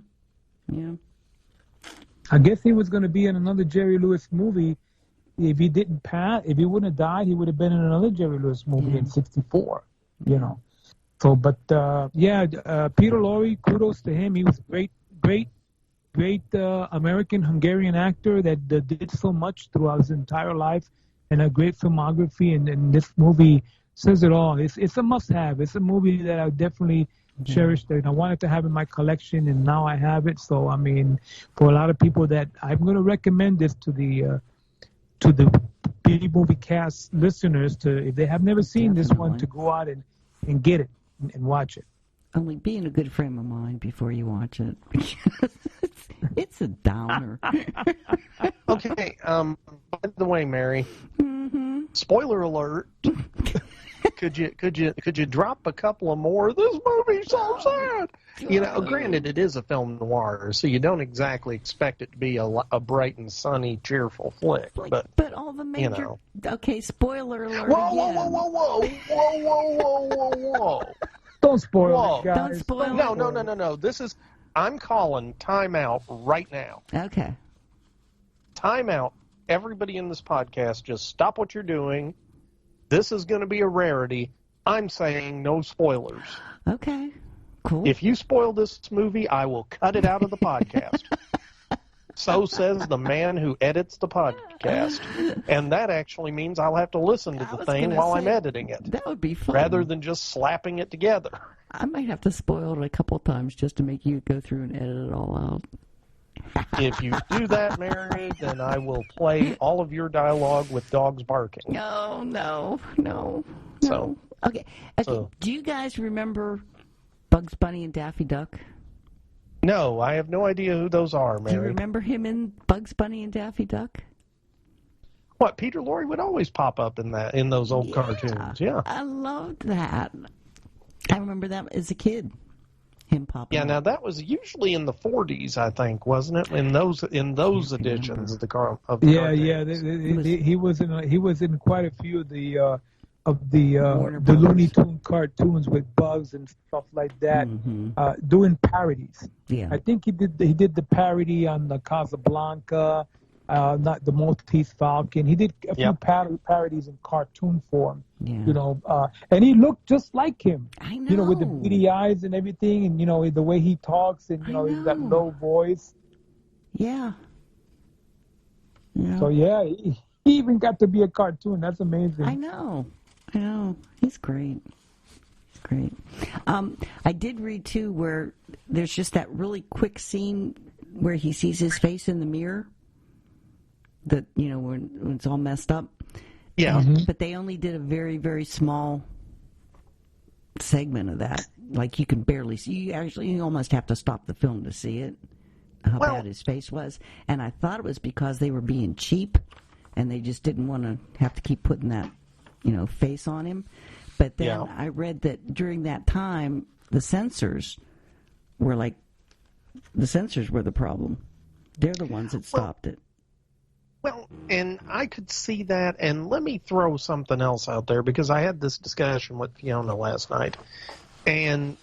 I guess he was going to be in another Jerry Lewis movie. If he wouldn't have died, he would have been in another Jerry Lewis movie in '64. You know. So, but Peter Lorre, kudos to him. He was a great American-Hungarian actor that did so much throughout his entire life, and a great filmography. And this movie says it all. It's a must-have. It's a movie that I definitely cherished, and I wanted to have in my collection, and now I have it. So, I mean, for a lot of people, that I'm going to recommend this to the B Movie Cast listeners, if they have never seen this one, to go out and get it and watch it. Only be in a good frame of mind before you watch it, because it's a downer. Okay, by the way, Mary, spoiler alert. Could you drop a couple of more? This movie's so sad. Granted, it is a film noir, so you don't exactly expect it to be a bright and sunny, cheerful flick. But all the major... Okay, spoiler alert Whoa. Don't spoil it, guys. Don't spoil it. No. I'm calling timeout right now. Okay. Timeout. Everybody in this podcast, just stop what you're doing. This is going to be a rarity. I'm saying no spoilers. Okay, cool. If you spoil this movie, I will cut it out of the podcast. So says the man who edits the podcast. And that actually means I'll have to listen to the thing while I'm editing it. That would be fun. Rather than just slapping it together. I might have to spoil it a couple times just to make you go through and edit it all out. If you do that, Mary, then I will play all of your dialogue with dogs barking. No. So, okay. So, do you guys remember Bugs Bunny and Daffy Duck? No, I have no idea who those are, Mary. Do you remember him in Bugs Bunny and Daffy Duck? What, Peter Lorre would always pop up in those old cartoons, yeah. I loved that. I remember that as a kid. Him popping up. Now that was usually in the 40s, I think, wasn't it? In those editions of the cartoons. He was in quite a few of the Looney Tune cartoons with Bugs and stuff like that, doing parodies. Yeah, I think he did the parody on the Casablanca, not the Maltese Falcon. He did a few parodies in cartoon form. Yeah. And he looked just like him. I know. With the beady eyes and everything, and the way he talks, and he's got low voice. Yeah. So he even got to be a cartoon. That's amazing. I know. He's great. I did read too where there's just that really quick scene where he sees his face in the mirror. That when it's all messed up. Yeah. But they only did a very, very small segment of that. Like you can barely see. You almost have to stop the film to see it. How bad his face was. And I thought it was because they were being cheap, and they just didn't want to have to keep putting that, face on him. But then I read that during that time, the censors were the problem. They're the ones that stopped it. Well, and I could see that, and let me throw something else out there, because I had this discussion with Fiona last night. And,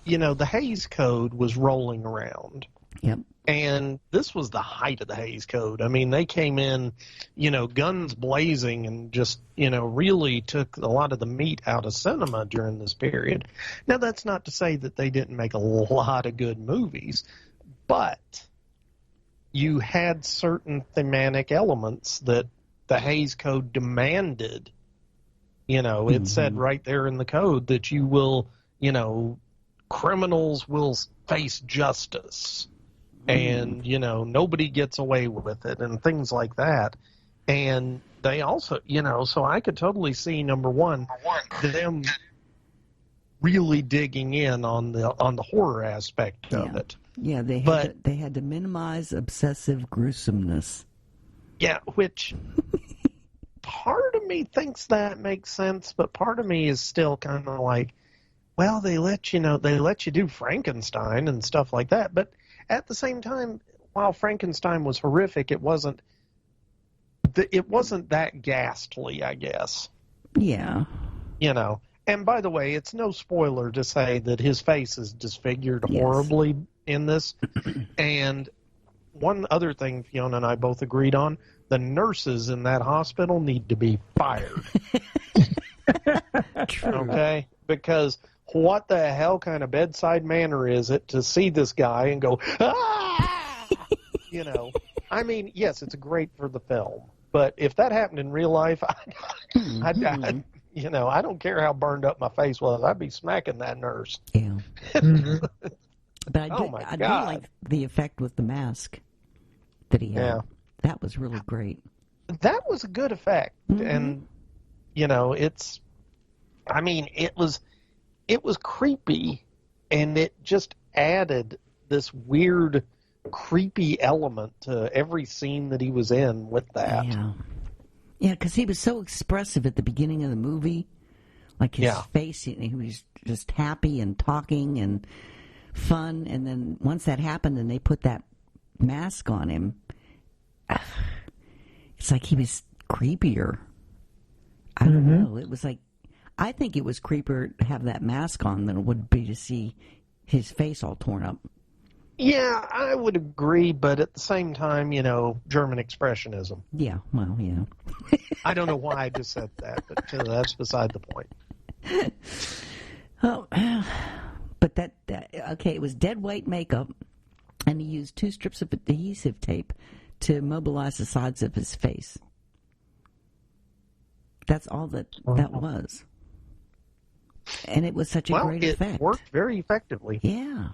the Hays Code was rolling around. Yep. And this was the height of the Hays Code. I mean, they came in, guns blazing and just, really took a lot of the meat out of cinema during this period. Now, that's not to say that they didn't make a lot of good movies, but you had certain thematic elements that the Hays Code demanded. It said right there in the code that you will, criminals will face justice. And, nobody gets away with it and things like that. And they also, so I could totally see, number one, them really digging in on the horror aspect of it. Yeah, they had to minimize obsessive gruesomeness. Yeah, which part of me thinks that makes sense, but part of me is still kind of like, well, they let you do Frankenstein and stuff like that, but at the same time, while Frankenstein was horrific, it wasn't that ghastly, I guess. Yeah. And by the way, it's no spoiler to say that his face is disfigured horribly in this. And one other thing Fiona and I both agreed on, the nurses in that hospital need to be fired. True. Okay? Because what the hell kind of bedside manner is it to see this guy and go, ah! I mean, yes, it's great for the film, but if that happened in real life, I don't care how burned up my face was, I'd be smacking that nurse. Yeah. But I do like the effect with the mask that he had. Yeah. That was really great. That was a good effect. And, it was creepy, and it just added this weird, creepy element to every scene that he was in with that. Yeah, because he was so expressive at the beginning of the movie. Like his face, he was just happy and talking and fun. And then once that happened and they put that mask on him, it's like he was creepier. I don't know. It was like, I think it was creepier to have that mask on than it would be to see his face all torn up. Yeah, I would agree, but at the same time, German expressionism. Yeah, well, yeah. I don't know why I just said that, but that's beside the point. Oh, but it was dead white makeup, and he used 2 strips of adhesive tape to mobilize the sides of his face. That's all that was. And it was such a great effect. It worked very effectively. Yeah.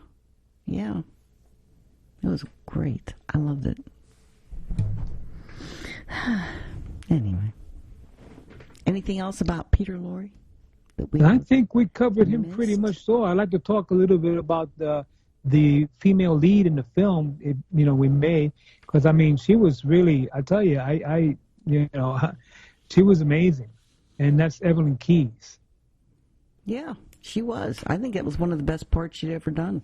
It was great. I loved it. Anyway. Anything else about Peter Lorre? I think we covered him pretty much so. I'd like to talk a little bit about the female lead in the film, we made. Because, she was really, I tell you, she was amazing. And that's Evelyn Keyes. Yeah, she was. I think it was one of the best parts she'd ever done.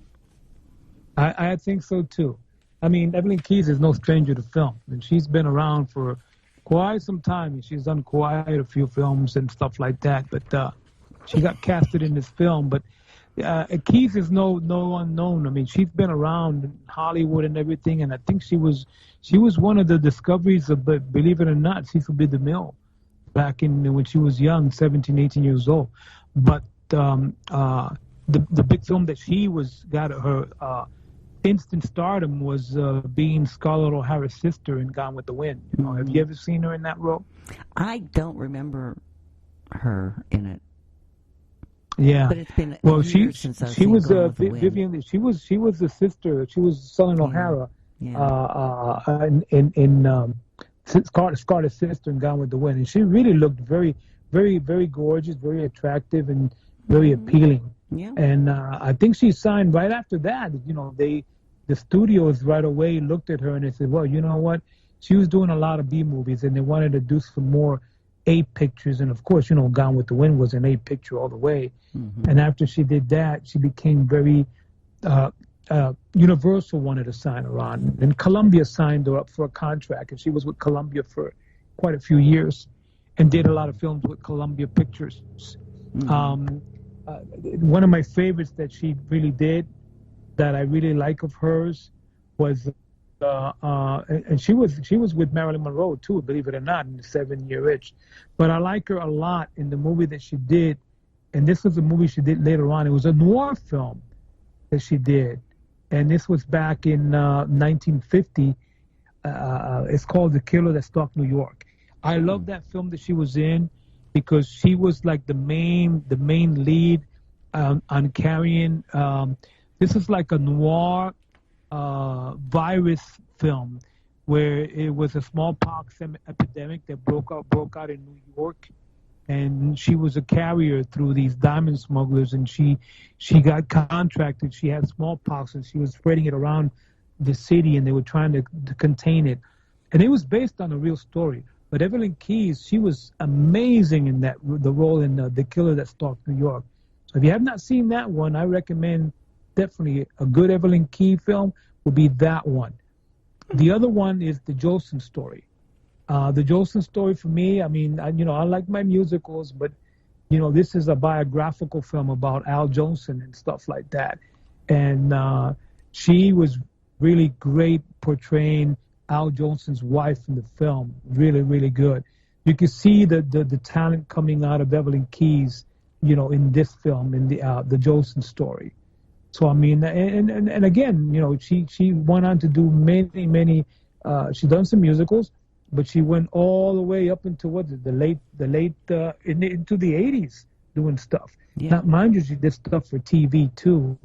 I think so, too. Evelyn Keyes is no stranger to film, and she's been around for quite some time, and she's done quite a few films and stuff like that, but she got casted in this film. But Keyes is no unknown. She's been around in Hollywood and everything, and I think she was one of the discoveries of, believe it or not, Cecil B. DeMille back when she was young, 17, 18 years old. But the big film that she got her instant stardom was being Scarlett O'Hara's sister in Gone with the Wind. Have you ever seen her in that role? I don't remember her in it. Yeah, but it's been years since I've seen Gone with the Wind. Vivian. She was the sister. She was Scarlett O'Hara in Scarlett's sister in Gone with the Wind, and she really looked very, very, very gorgeous, very attractive, and very appealing. Yeah. And I think she signed right after that. The studios right away looked at her and they said, well, you know what? She was doing a lot of B movies, and they wanted to do some more A pictures. And of course, Gone with the Wind was an A picture all the way. And after she did that, she became very Universal wanted to sign her on, and Columbia signed her up for a contract, and she was with Columbia for quite a few years, and did a lot of films with Columbia Pictures. one of my favorites that she really did, that I really like of hers, was, and she was with Marilyn Monroe too, believe it or not, in the 7-Year Itch. But I like her a lot in the movie that she did, and this was a movie she did later on. It was a noir film that she did, and this was back in 1950. It's called The Killer That Stalked New York. I love that film that she was in because she was like the main lead on carrying. This is like a noir virus film where it was a smallpox epidemic that broke out in New York, and she was a carrier through these diamond smugglers, and she got contracted. She had smallpox, and she was spreading it around the city, and they were trying to contain it. And it was based on a real story. But Evelyn Keyes, she was amazing in the role in The Killer That Stalked New York. So if you have not seen that one, I recommend definitely a good Evelyn Key film would be that one. The other one is The Jolson Story. The Jolson Story for me, I mean, I like my musicals, but, this is a biographical film about Al Jolson and stuff like that. And she was really great portraying Al Jolson's wife in the film. Really, really good. You can see the talent coming out of Evelyn Keyes, in this film, in the Jolson Story. So I mean, and again, she went on to do many. She done some musicals, but she went all the way up into the late into the 80s doing stuff. Yeah. Now, mind you, she did stuff for TV too.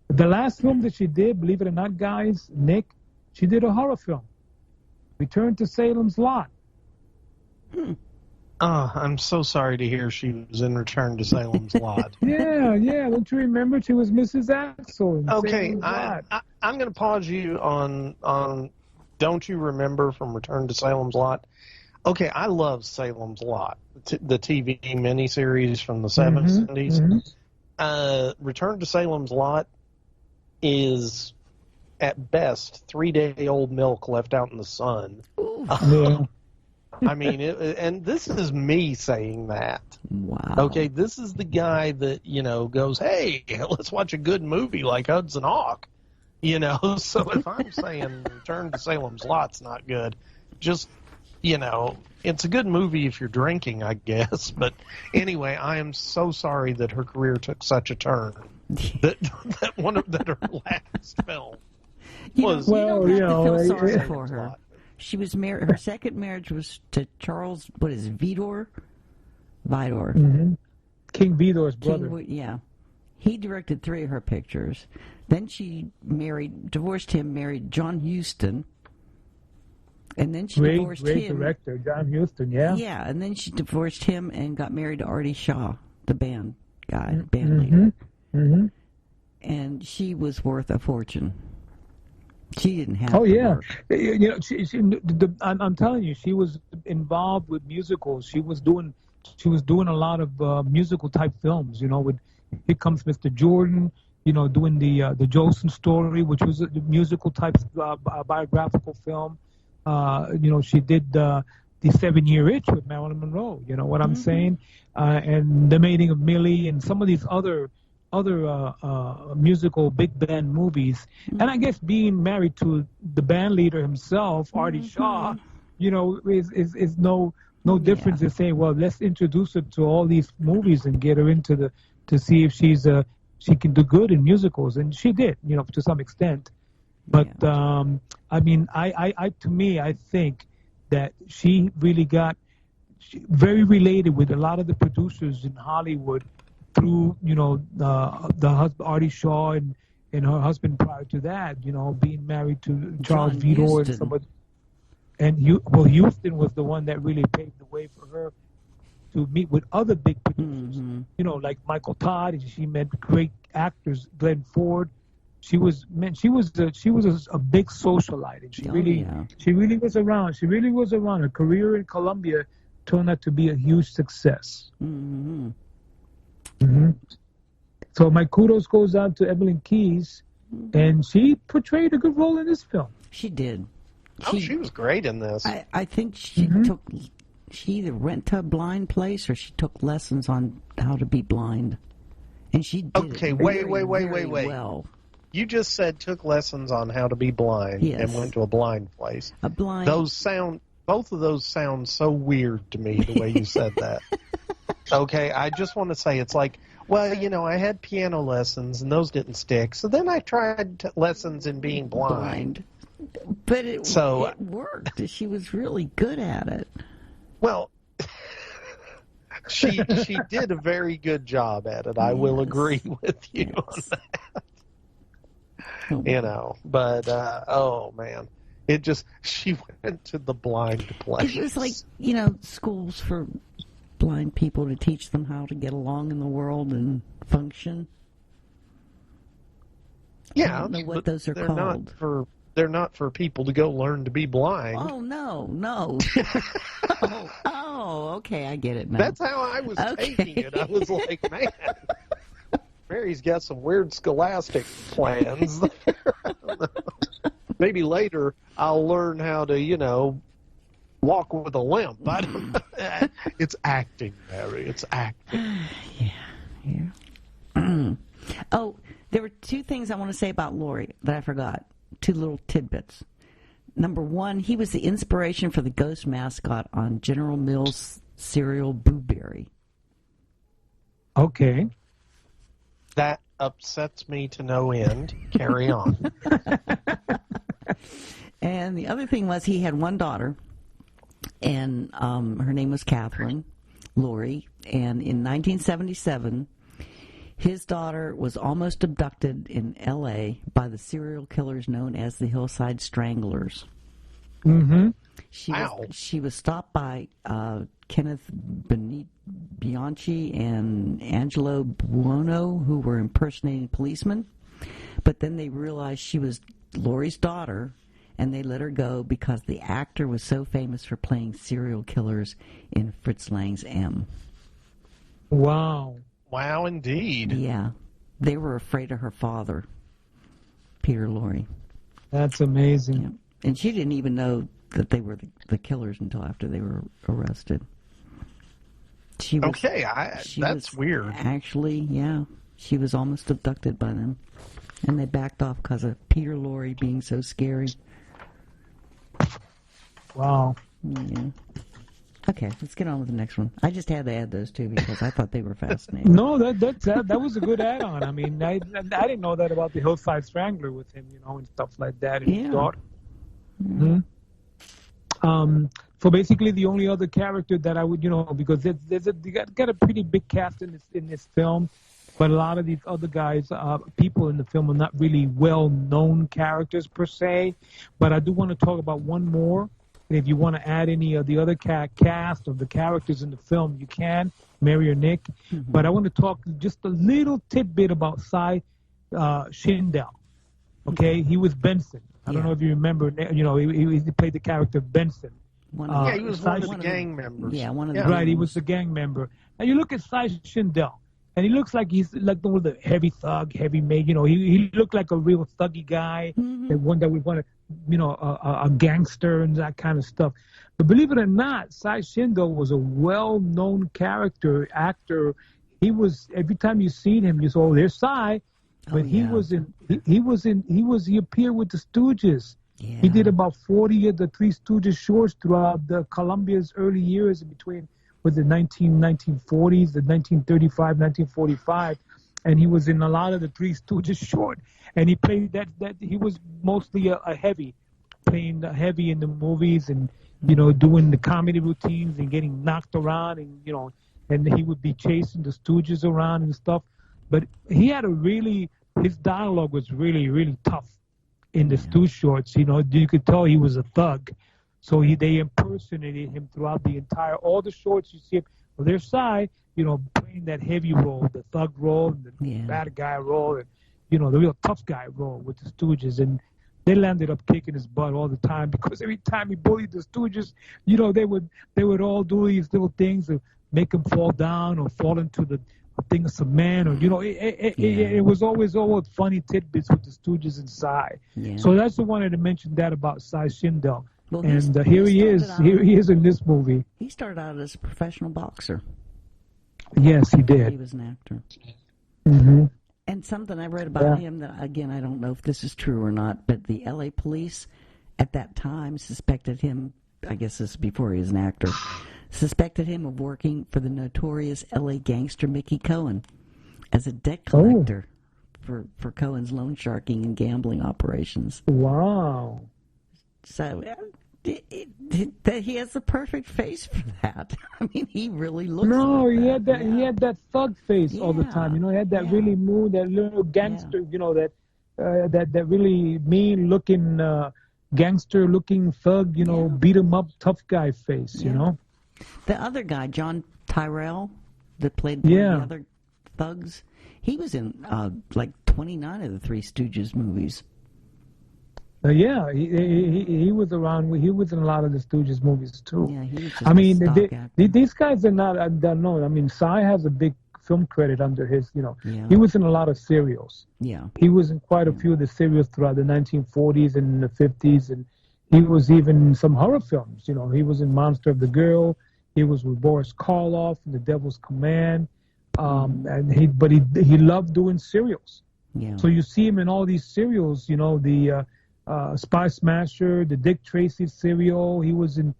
The last film that she did, believe it or not, guys, Nick, she did a horror film, Return to Salem's Lot. I'm so sorry to hear she was in Return to Salem's Lot. Yeah. Don't you remember? She was Mrs. Axel in Okay, Salem's Lot. I'm going to pause you on Don't You Remember from Return to Salem's Lot. Okay, I love Salem's Lot, the TV miniseries from the 70s. Mm-hmm. Return to Salem's Lot is, at best, 3-day-old milk left out in the sun. Yeah. I mean, and this is me saying that. Wow. Okay, this is the guy that, goes, hey, let's watch a good movie like Hudson Hawk. So if I'm saying Return to Salem's Lot's not good, just, it's a good movie if you're drinking, I guess. But anyway, I am so sorry that her career took such a turn. that her last film was. You don't have to feel sorry for her. She was married. Her second marriage was to Charles. What is it, Vidor? Mm-hmm. King Vidor's brother. Yeah, he directed 3 of her pictures. Then she divorced him, married John Huston, and then she divorced him. Great director, John Huston. Yeah. Yeah, and then she divorced him and got married to Artie Shaw, the band leader. Mm-hmm. And she was worth a fortune. She didn't have. Oh yeah, I'm telling you, she was involved with musicals. She was doing a lot of musical type films. With Here Comes Mr. Jordan. Doing the Jolson Story, which was a musical type biographical film. She did the 7-Year Itch with Marilyn Monroe. You know what I'm saying? And The Mating of Millie, and some of these other musical big band movies. And I guess being married to the band leader himself, Artie Shaw, is no difference in saying, well, let's introduce her to all these movies and get her into to see if she can do good in musicals, and she did, to some extent. But I mean, I think that she really got very related with a lot of the producers in Hollywood through, the husband Artie Shaw and her husband prior to that, being married to Charles Vidor and somebody. And Houston was the one that really paved the way for her to meet with other big producers, like Michael Todd, and she met great actors, Glenn Ford. She was a big socialite, and she really was around. She really was around. Her career in Columbia turned out to be a huge success. So my kudos goes out to Evelyn Keyes, and she portrayed a good role in this film. She did. She was great in this. I think she she either went to a blind place or she took lessons on how to be blind. And she did Okay, it wait. well. You just said took lessons on how to be blind and went to a blind place. Both of those sound so weird to me, the way you said that. Okay, I just want to say it's like, well, I had piano lessons and those didn't stick. So then I tried lessons in being blind. But it worked. She was really good at it. Well, she did a very good job at it. I will agree with you on that. But oh man, she went to the blind place. It was like schools for blind people to teach them how to get along in the world and function. Yeah, I don't know what those are called. They're not for people to go learn to be blind. Oh, no. Okay, I get it now. That's how I was taking it. I was like, man, Mary's got some weird scholastic plans. Maybe later I'll learn how to, walk with a limp. I don't know. It's acting, Mary. It's acting. Yeah. Oh, there were two things I want to say about Laurie that I forgot. Two little tidbits. Number one, he was the inspiration for the ghost mascot on General Mills cereal Boo Berry. Okay. That upsets me to no end. Carry on. And the other thing was he had one daughter, and her name was Catherine, Laurie, and in 1977, his daughter was almost abducted in L.A. by the serial killers known as the Hillside Stranglers. Mm-hmm. She was stopped by Kenneth Bianchi and Angelo Buono, who were impersonating policemen. But then they realized she was Laurie's daughter, and they let her go because the actor was so famous for playing serial killers in Fritz Lang's M. Wow. Wow, indeed. Yeah. They were afraid of her father, Peter Lorre. That's amazing. Yeah. And she didn't even know that they were the killers until after they were arrested. That's weird. Actually, yeah. She was almost abducted by them. And they backed off because of Peter Lorre being so scary. Wow. Yeah. Okay, let's get on with the next one. I just had to add those two because I thought they were fascinating. No, that was a good add-on. I mean, I didn't know that about the Hillside Strangler with him, and stuff like that. And his daughter. Mm-hmm. So basically, the only other character that I would, because they got a pretty big cast in this film, but a lot of these other guys, people in the film, are not really well-known characters per se. But I do want to talk about one more. If you want to add any of the other cast of the characters in the film, you can, Mary or Nick. Mm-hmm. But I want to talk just a little tidbit about Cy Schindel. Okay, he was Benson. I don't know if you remember. He played the character Benson. He was one of the gang members. Yeah, one of the Right, he was the gang member. And you look at Cy Schindel, and he looks like he's like one of the heavy thug, heavy made. He looked like a real thuggy guy, the one that we want to. A gangster and that kind of stuff. But believe it or not, Cy Schindel was a well-known actor. He was, every time you seen him, you saw, oh, there's Cy. But he appeared with the Stooges. Yeah. He did about 40 of the Three Stooges shorts throughout the Columbia's early years in between with the 1940s, the 1935, 1945. And he was in a lot of the Three Stooges short. And he played that he was mostly a heavy, playing the heavy in the movies and, doing the comedy routines and getting knocked around and, and he would be chasing the Stooges around and stuff. But he had his dialogue was really, really tough in the Stooge shorts. You could tell he was a thug. So they impersonated him throughout all the shorts you see him. Well, there's Cy, playing that heavy role, the thug role, and the bad guy role, and, the real tough guy role with the Stooges. And they landed up kicking his butt all the time because every time he bullied the Stooges, they would all do these little things to make him fall down or fall into the thing of cement, or it was always funny tidbits with the Stooges and Cy. Yeah. So that's the wanted to mention that about Cy Schindel. Well, and here he is in this movie. He started out as a professional boxer. Yes, he did. He was an actor. Mm-hmm. And something I read about him that, again, I don't know if this is true or not, but the L.A. police at that time suspected him, I guess this is before he was an actor, suspected him of working for the notorious L.A. gangster Mickey Cohen as a debt collector for Cohen's loan sharking and gambling operations. Wow. So he has the perfect face for that. I mean, he really looks like he that. he had that thug face all the time. You know, he had that really mood, that little gangster, you know, that really mean-looking, gangster-looking thug, you know, beat-em-up tough guy face, you know? The other guy, John Tyrell, that played one of the other thugs, he was in like 29 of the Three Stooges movies. He was around. He was in a lot of the Stooges movies too. Yeah, he was just I mean, these guys are not. I don't know. I mean, Cy has a big film credit under his. You know, he was in a lot of serials. Yeah, he was in quite a few of the serials throughout the 1940s and the 50s, and he was even in some horror films. You know, he was in Monster of the Girl. He was with Boris Karloff in The Devil's Command. And he loved doing serials. Yeah. So you see him in all these serials. You know, the Spy Smasher, the Dick Tracy serial. He was in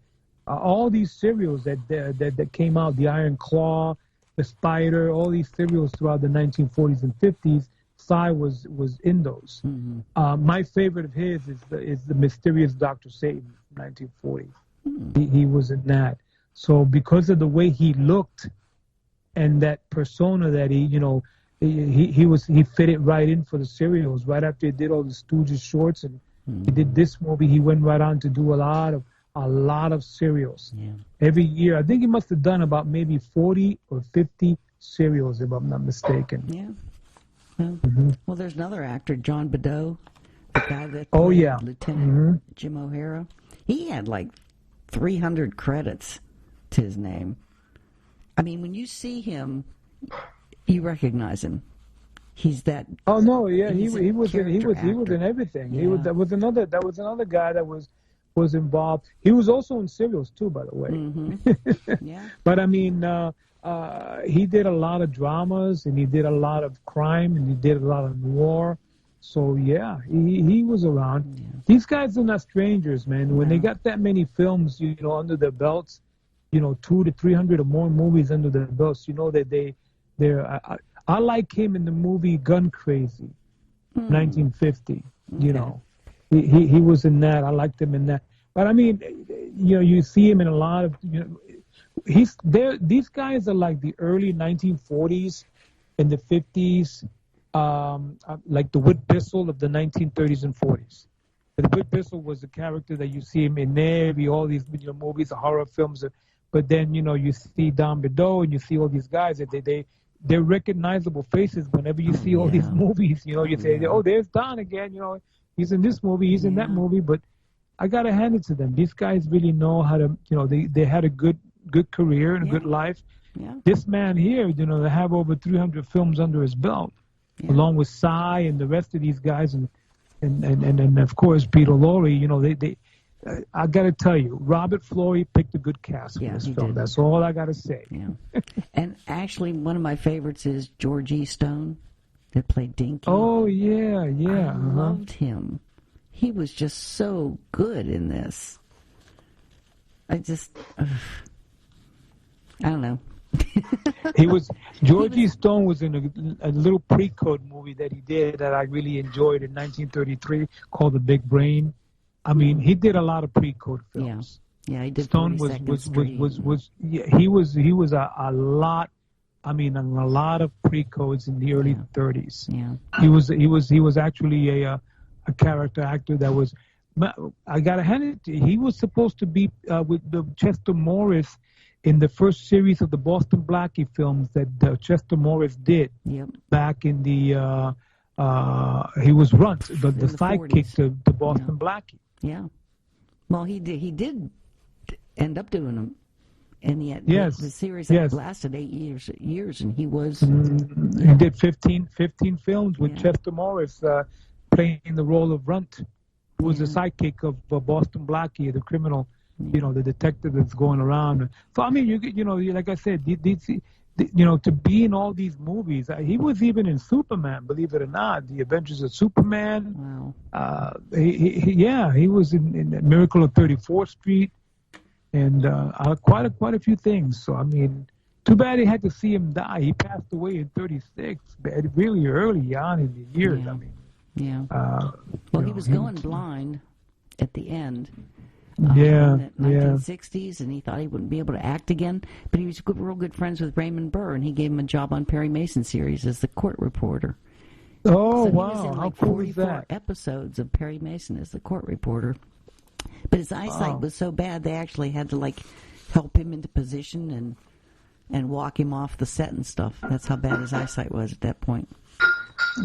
all these serials that came out, the Iron Claw, the Spider, all these serials throughout the 1940s and 50s. Cy was in those. Mm-hmm. My favorite of his is the Mysterious Dr. Satan, 1940. Mm-hmm. He was in that. So because of the way he looked and that persona that he fitted right in for the serials. Right after he did all the Stooges shorts and he did this movie, he went right on to do a lot of serials. Yeah. Every year, I think he must have done about maybe 40 or 50 serials, if I'm not mistaken. Yeah. Well, there's another actor, John Badeau, the guy that played Lieutenant Jim O'Hara. He had like 300 credits to his name. I mean, when you see him, you recognize him. He's that. Oh no, yeah, he was in everything. Yeah. That was another guy that was involved. He was also in serials too, by the way. Mm-hmm. Yeah. But I mean, he did a lot of dramas and he did a lot of crime and he did a lot of noir. So yeah, he was around. Yeah. These guys are not strangers, man. When they got that many films, you know, under their belts, you know, 200 to 300 or more movies under their belts, you know that they're. I like him in the movie Gun Crazy, 1950. You know, he was in that. I liked him in that. But I mean, you know, you see him in a lot of. You know, he's there. These guys are like the early 1940s and the 50s, like the Whit Bissell of the 1930s and 40s. The Whit Bissell was the character that you see him in all these movies, the horror films. But then, you know, you see Don Badeau and you see all these guys that they're recognizable faces whenever you see all these movies. You know, you say, oh, there's Don again. You know, he's in this movie, he's in that movie. But I got to hand it to them. These guys really know how to, you know, they had a good career and a good life. Yeah. This man here, you know, they have over 300 films under his belt, along with Cy and the rest of these guys. And of course, Peter Lorre, you know, they I got to tell you, Robert Florey picked a good cast for this film. That's all I got to say. Yeah. And actually, one of my favorites is George E. Stone, that played Dinky. Oh, yeah. I loved him. He was just so good in this. I don't know. George E. Stone was in a little pre-code movie that he did that I really enjoyed in 1933 called The Big Brain. I mean, he did a lot of pre-code films. Yeah, he did. Stone was he was a lot. I mean, on a lot of pre-codes in the early 30s. Yeah, he was actually a character actor that was. I gotta hand it to you. He was supposed to be with the Chester Morris in the first series of the Boston Blackie films that Chester Morris did back in the. He was Runt, the sidekick to Boston Blackie. Yeah. Well, he did end up doing them, and yet the series lasted 8 years, and he was. He did 15 films with Chester Morris playing the role of Runt, who was the sidekick of Boston Blackie, the criminal, you know, the detective that's going around. So I mean, you know, like I said, to be in all these movies. He was even in Superman, believe it or not, The Adventures of Superman. Wow. He was in Miracle on 34th Street, and quite a few things. So I mean, too bad they had to see him die. He passed away in 36, really early on in the years. Yeah. I mean, well, he was going blind at the end. In the 1960s, and he thought he wouldn't be able to act again. But he was real good friends with Raymond Burr, and he gave him a job on Perry Mason series as the court reporter. Oh, so wow. He was in How like cool 44 is that? episodes of Perry Mason as the court reporter. But his eyesight was so bad, they actually had to, help him into position and walk him off the set and stuff. That's how bad his eyesight was at that point.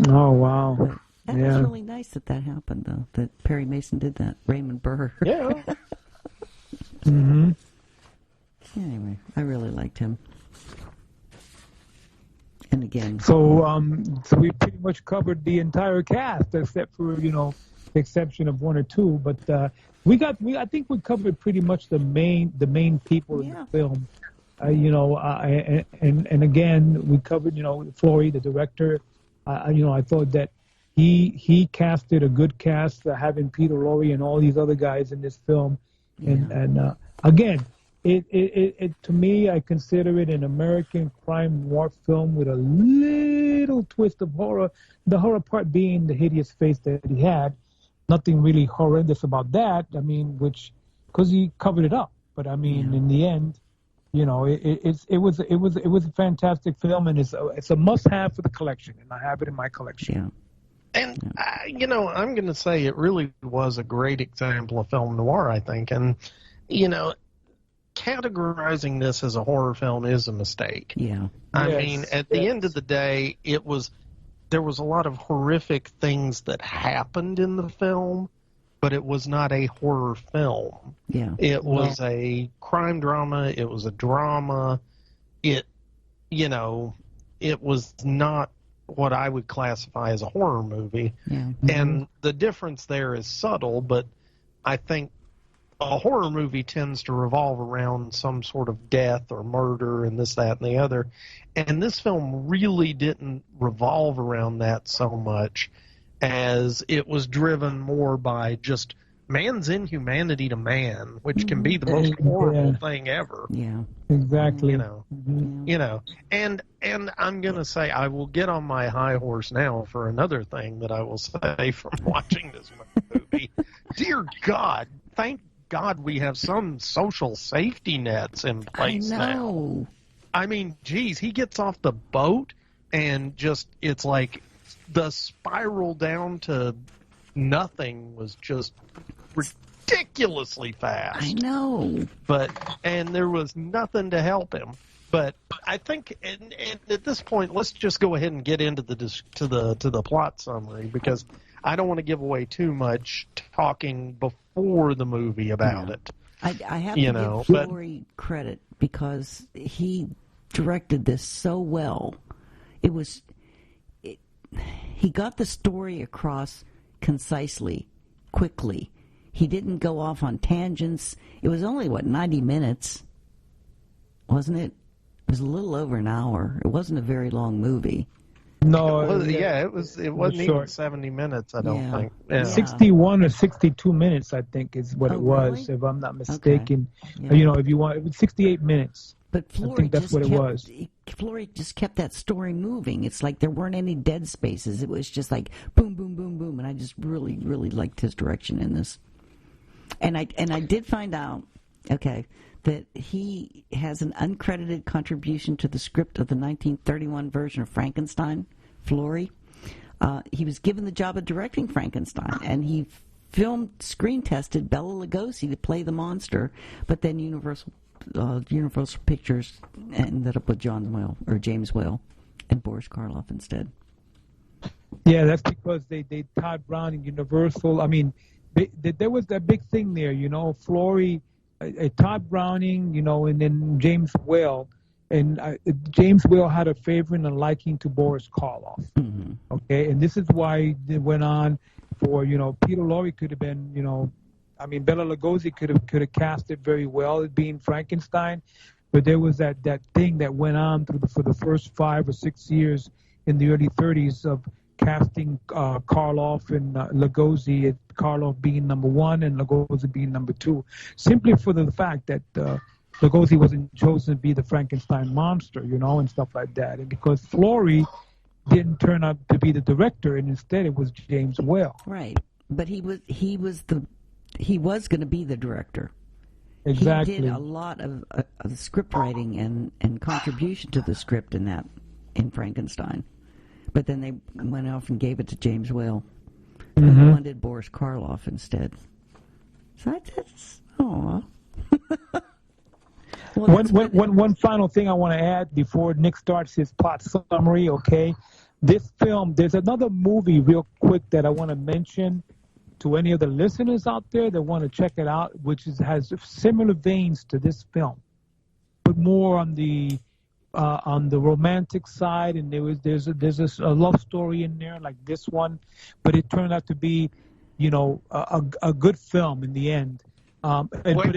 Oh, wow. But that was really nice that happened, though, that Perry Mason did that. Raymond Burr. Yeah. Mm-hmm. Anyway, I really liked him. And again... So we pretty much covered the entire cast, except for, the exception of one or two. But I think we covered pretty much the main people in the film. And again, we covered, Flory, the director. I thought that he casted a good cast, having Peter Lorre and all these other guys in this film. And again, it to me, I consider it an American crime noir film with a little twist of horror. The horror part being the hideous face that he had. Nothing really horrendous about that. I mean, because he covered it up. But I mean, in the end, it was a fantastic film, and it's a must-have for the collection, and I have it in my collection. Yeah. And, I'm going to say it really was a great example of film noir, I think. And, categorizing this as a horror film is a mistake. Yeah. I mean, at the end of the day, there was a lot of horrific things that happened in the film, but it was not a horror film. Yeah. It was a crime drama. It was a drama. It was not what I would classify as a horror movie. Yeah. And the difference there is subtle, but I think a horror movie tends to revolve around some sort of death or murder and this, that, and the other. And this film really didn't revolve around that so much, as it was driven more by just man's inhumanity to man, which can be the most horrible thing ever. Yeah. Exactly. And I'm going to say, I will get on my high horse now for another thing that I will say from watching this movie. Dear God, thank God we have some social safety nets in place now. I mean, geez, he gets off the boat and it's like the spiral down to nothing was just ridiculously fast. I know. And there was nothing to help him. But I think, and at this point, let's just go ahead and get into the plot summary, because I don't want to give away too much talking before the movie about it. I have to give Flory credit, because he directed this so well. He got the story across concisely, quickly. He didn't go off on tangents. It was only, 90 minutes, wasn't it? It was a little over an hour. It wasn't a very long movie. No, it wasn't even 70 minutes, I don't think. Yeah. 61 or 62 minutes, I think, is what it was, if I'm not mistaken. Okay. Yeah. If you want, it was 68 minutes. But Flory I think that's what it was. Flory just kept that story moving. It's like there weren't any dead spaces. It was just like boom, boom, boom, boom, and I just really, really liked his direction in this. And I did find out, that he has an uncredited contribution to the script of the 1931 version of Frankenstein, Flory. He was given the job of directing Frankenstein, and he screen tested Bela Lugosi to play the monster, but then Universal Pictures ended up with James Whale and Boris Karloff instead. Yeah, that's because they Todd Brown and Universal. I mean, there was that big thing there, Flory, Todd Browning, and then James Whale. And James Whale had a favor and a liking to Boris Karloff. Mm-hmm. Okay, and this is why it went on for, Peter Lorre could have been, Bela Lugosi could have cast it very well, being Frankenstein. but there was that thing that went on for the first 5 or 6 years in the early 30s of casting Karloff and Lugosi, Karloff being number 1 and Lugosi being number 2, simply for the fact that Lugosi wasn't chosen to be the Frankenstein monster, and stuff like that. And because Flory didn't turn out to be the director, and instead it was James Whale. Right, but he was going to be the director. Exactly. He did a lot of script writing and contribution to the script in Frankenstein. But then they went off and gave it to James Whale. And they wanted Boris Karloff instead. So that's One final thing I want to add before Nick starts his plot summary, okay? This film, there's another movie real quick that I want to mention to any of the listeners out there that want to check it out, which has similar veins to this film, but more on the romantic side, and there's a love story in there like this one, but it turned out to be, a good film in the end. Wait,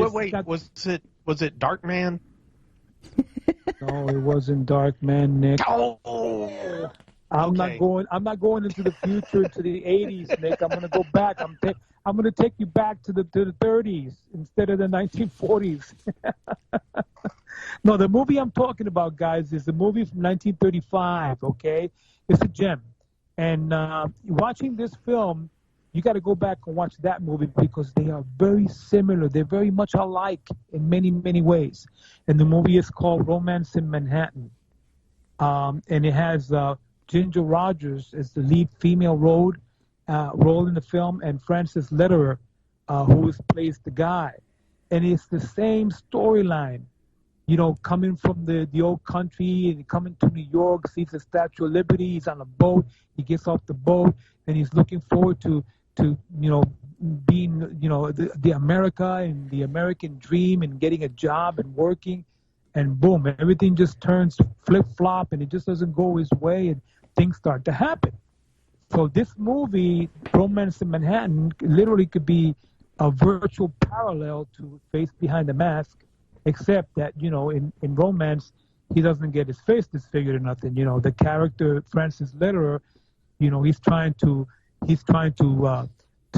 was it Dark Man? No, it wasn't Dark Man, Nick. Oh, I'm not going into the future to the 80s, Nick. I'm going to go back. I'm going to take you back to the 30s instead of the 1940s. No, the movie I'm talking about, guys, is the movie from 1935, okay? It's a gem. And watching this film, you got to go back and watch that movie because they are very similar. They're very much alike in many, many ways. And the movie is called Romance in Manhattan. And it has Ginger Rogers as the lead female role in the film, and Francis Lederer, who plays the guy. And it's the same storyline, coming from the old country and coming to New York, sees the Statue of Liberty, he's on a boat, he gets off the boat, and he's looking forward to being, the America and the American dream and getting a job and working, and boom, everything just turns flip-flop and it just doesn't go his way and things start to happen. So this movie, Romance in Manhattan, literally could be a virtual parallel to Face Behind the Mask, except that, in Romance, he doesn't get his face disfigured or nothing. The character, Francis Lederer, he's trying to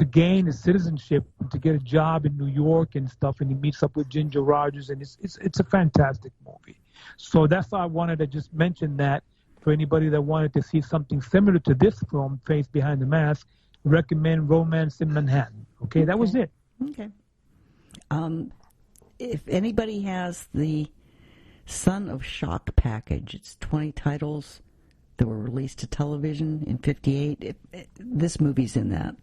gain his citizenship, to get a job in New York and stuff, and he meets up with Ginger Rogers, and it's a fantastic movie. So that's why I wanted to just mention that for anybody that wanted to see something similar to this film, Face Behind the Mask. Recommend Romance in Manhattan. Okay, that was it. Okay. If anybody has the Son of Shock package, it's 20 titles that were released to television in 1958. This movie's in that,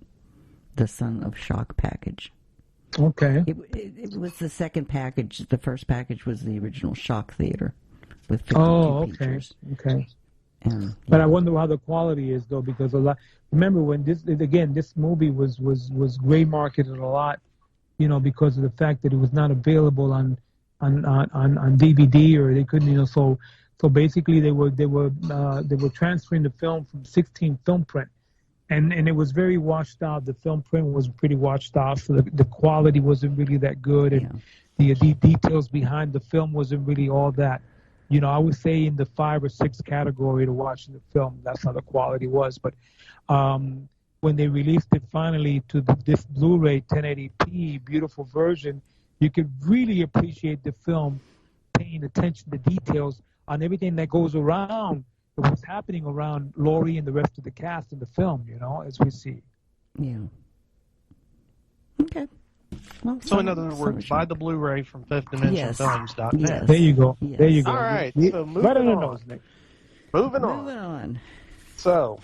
the Son of Shock package. Okay. It was the second package. The first package was the original Shock Theater with 52 features. Okay. And, but I wonder how the quality is, though, because remember when this movie was gray marketed a lot, because of the fact that it was not available on DVD, or they couldn't, so basically they were transferring the film from 16 film print, and it was very washed out. The film print was pretty washed out, so the quality wasn't really that good, and the details behind the film wasn't really all that. I would say in the 5 or 6 category to watching the film, that's how the quality was. But when they released it finally to this Blu-ray 1080p beautiful version, you could really appreciate the film, paying attention to details on everything that goes around, what's happening around Laurie and the rest of the cast in the film, as we see. Yeah. Okay. Well, so in other words, buy the Blu-ray from FifthDimensionFilms.net. Yes. There you go. Yes. There you go. All right. So moving on. Moving on. So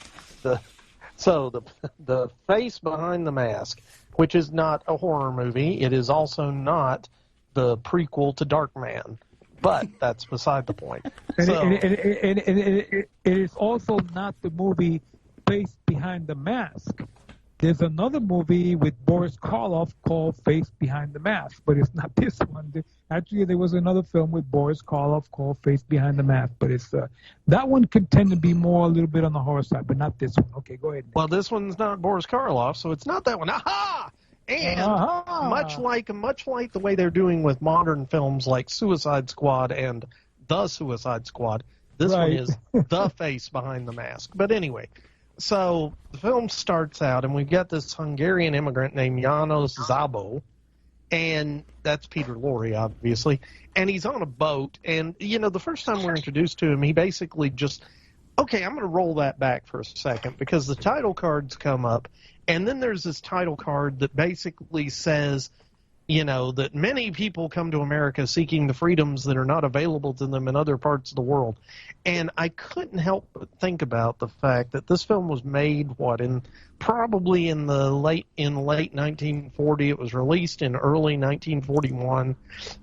the Face Behind the Mask, which is not a horror movie, it is also not the prequel to Dark Man, but that's beside the point. And it is also not the movie Face Behind the Mask. There's another movie with Boris Karloff called Face Behind the Mask, but it's not this one. Actually, there was another film with Boris Karloff called Face Behind the Mask, but it's that one could tend to be more a little bit on the horror side, but not this one. Okay, go ahead, Nick. Well, this one's not Boris Karloff, so it's not that one. Aha! And much like the way they're doing with modern films like Suicide Squad and The Suicide Squad, this one is the face behind the mask. But anyway, so the film starts out, and we've got this Hungarian immigrant named János Szabó, and that's Peter Lorre, obviously, and he's on a boat, and, you know, the first time we're introduced to him, he basically just, okay, I'm going to roll that back for a second, because the title cards come up, and then there's this title card that basically says, you know, that many people come to America seeking the freedoms that are not available to them in other parts of the world. And I couldn't help but think about the fact that this film was made, probably in late 1940. It was released in early 1941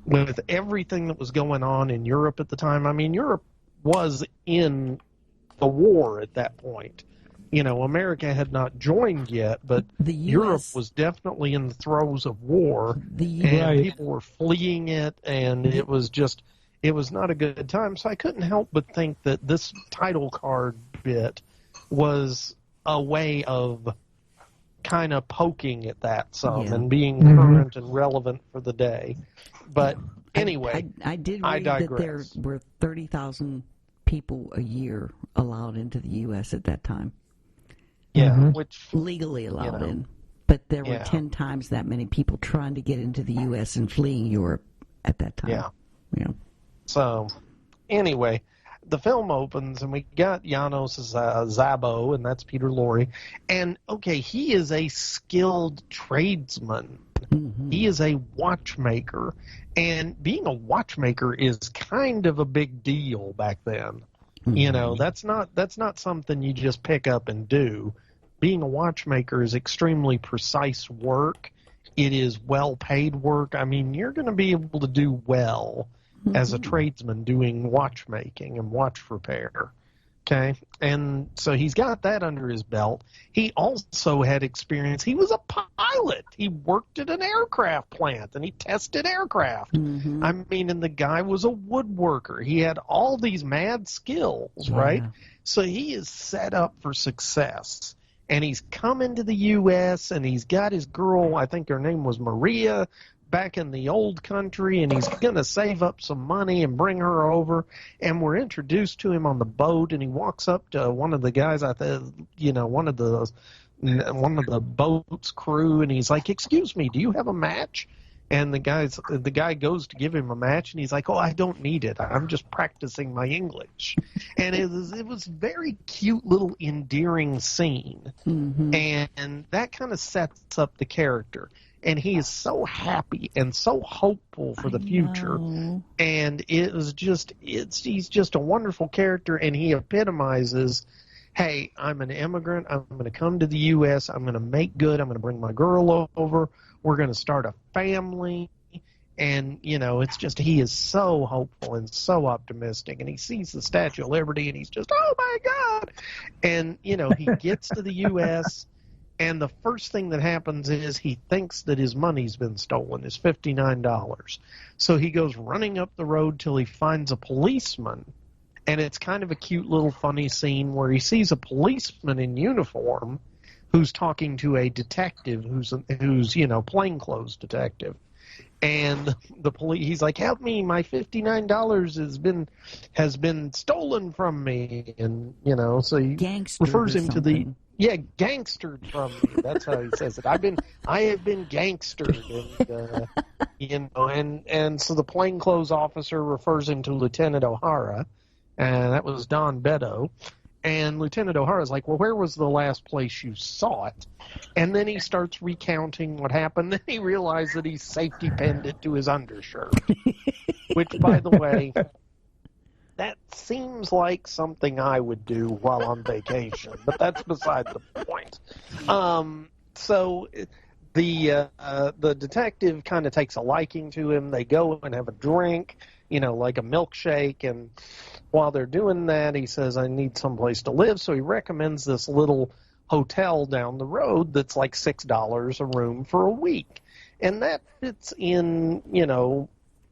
with everything that was going on in Europe at the time. I mean, Europe was in the war at that point. You know, America had not joined yet, but Europe was definitely in the throes of war, and people were fleeing it, and it was not a good time. So I couldn't help but think that this title card bit was a way of kind of poking at that some and being current and relevant for the day. But anyway, I did read that there were 30,000 people a year allowed into the U.S. at that time. Yeah, which legally allowed in, but there were 10 times that many people trying to get into the U.S. and fleeing Europe at that time. Yeah. So, anyway, the film opens and we got János Szabó, and that's Peter Lorre, and okay, he is a skilled tradesman. He is a watchmaker, and being a watchmaker is kind of a big deal back then. You know, that's not something you just pick up and do. Being a watchmaker is extremely precise work. It is well-paid work. I mean, you're going to be able to do well as a tradesman doing watchmaking and watch repair. Okay? And so he's got that under his belt. He also had experience. He was a pilot. He worked at an aircraft plant, and he tested aircraft. I mean, and the guy was a woodworker. He had all these mad skills, right? So he is set up for success. And he's come into the U.S., and he's got his girl, I think her name was Maria, back in the old country, and he's going to save up some money and bring her over. And we're introduced to him on the boat, and he walks up to one of the guys, one of the boat's crew, and he's like, "Excuse me, do you have a match?" And the guy goes to give him a match, and he's like, "Oh, I don't need it. I'm just practicing my English." And it was very cute little endearing scene, and that kind of sets up the character. And he is so happy and so hopeful for the future. And he's just a wonderful character, and he epitomizes, hey, I'm an immigrant. I'm going to come to the U.S. I'm going to make good. I'm going to bring my girl over. We're going to start a family. And, you know, it's just he is so hopeful and so optimistic. And he sees the Statue of Liberty, and he's just, oh, my God. And, you know, he gets to the U.S., and the first thing that happens is he thinks that his money's been stolen, his $59. So he goes running up the road till he finds a policeman. And it's kind of a cute little funny scene where he sees a policeman in uniform who's talking to a detective who's you know, plainclothes detective. And he's like, "Help me, my $59 has been stolen from me." And, you know, so he refers him to the gangstered from me. That's how he says it. I have been gangstered, and you know, and so the plainclothes officer refers him to Lieutenant O'Hara, and that was Don Beto. And Lieutenant O'Hara's like, "Well, where was the last place you saw it?" And then he starts recounting what happened. Then he realized that he's safety pinned it to his undershirt, which, by the way, that seems like something I would do while on vacation, but that's beside the point. So the detective kind of takes a liking to him. They go and have a drink, you know, like a milkshake, and while they're doing that, he says, "I need someplace to live," so he recommends this little hotel down the road that's like $6 a room for a week. And that fits in, you know,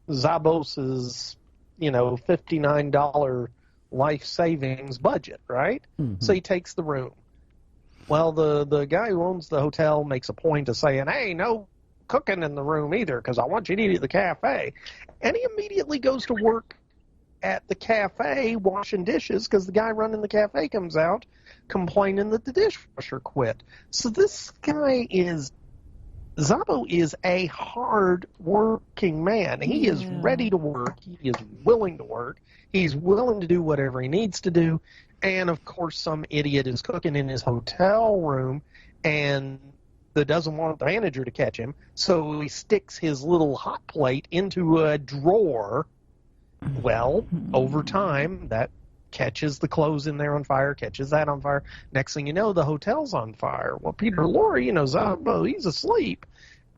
Szabó's, you know, $59 life savings budget, right? So he takes the room. Well, the guy who owns the hotel makes a point of saying, hey, no cooking in the room either, because I want you to eat at the cafe. And he immediately goes to work at the cafe washing dishes because the guy running the cafe comes out complaining that the dishwasher quit. So this guy Zabo is a hard-working man. He is ready to work. He is willing to work. He's willing to do whatever he needs to do. And, of course, some idiot is cooking in his hotel room and that doesn't want the manager to catch him. So he sticks his little hot plate into a drawer. Well, over time, that catches the clothes in there on fire, catches that on fire. Next thing you know, the hotel's on fire. Well, Peter Lorre, Zabo, he's asleep.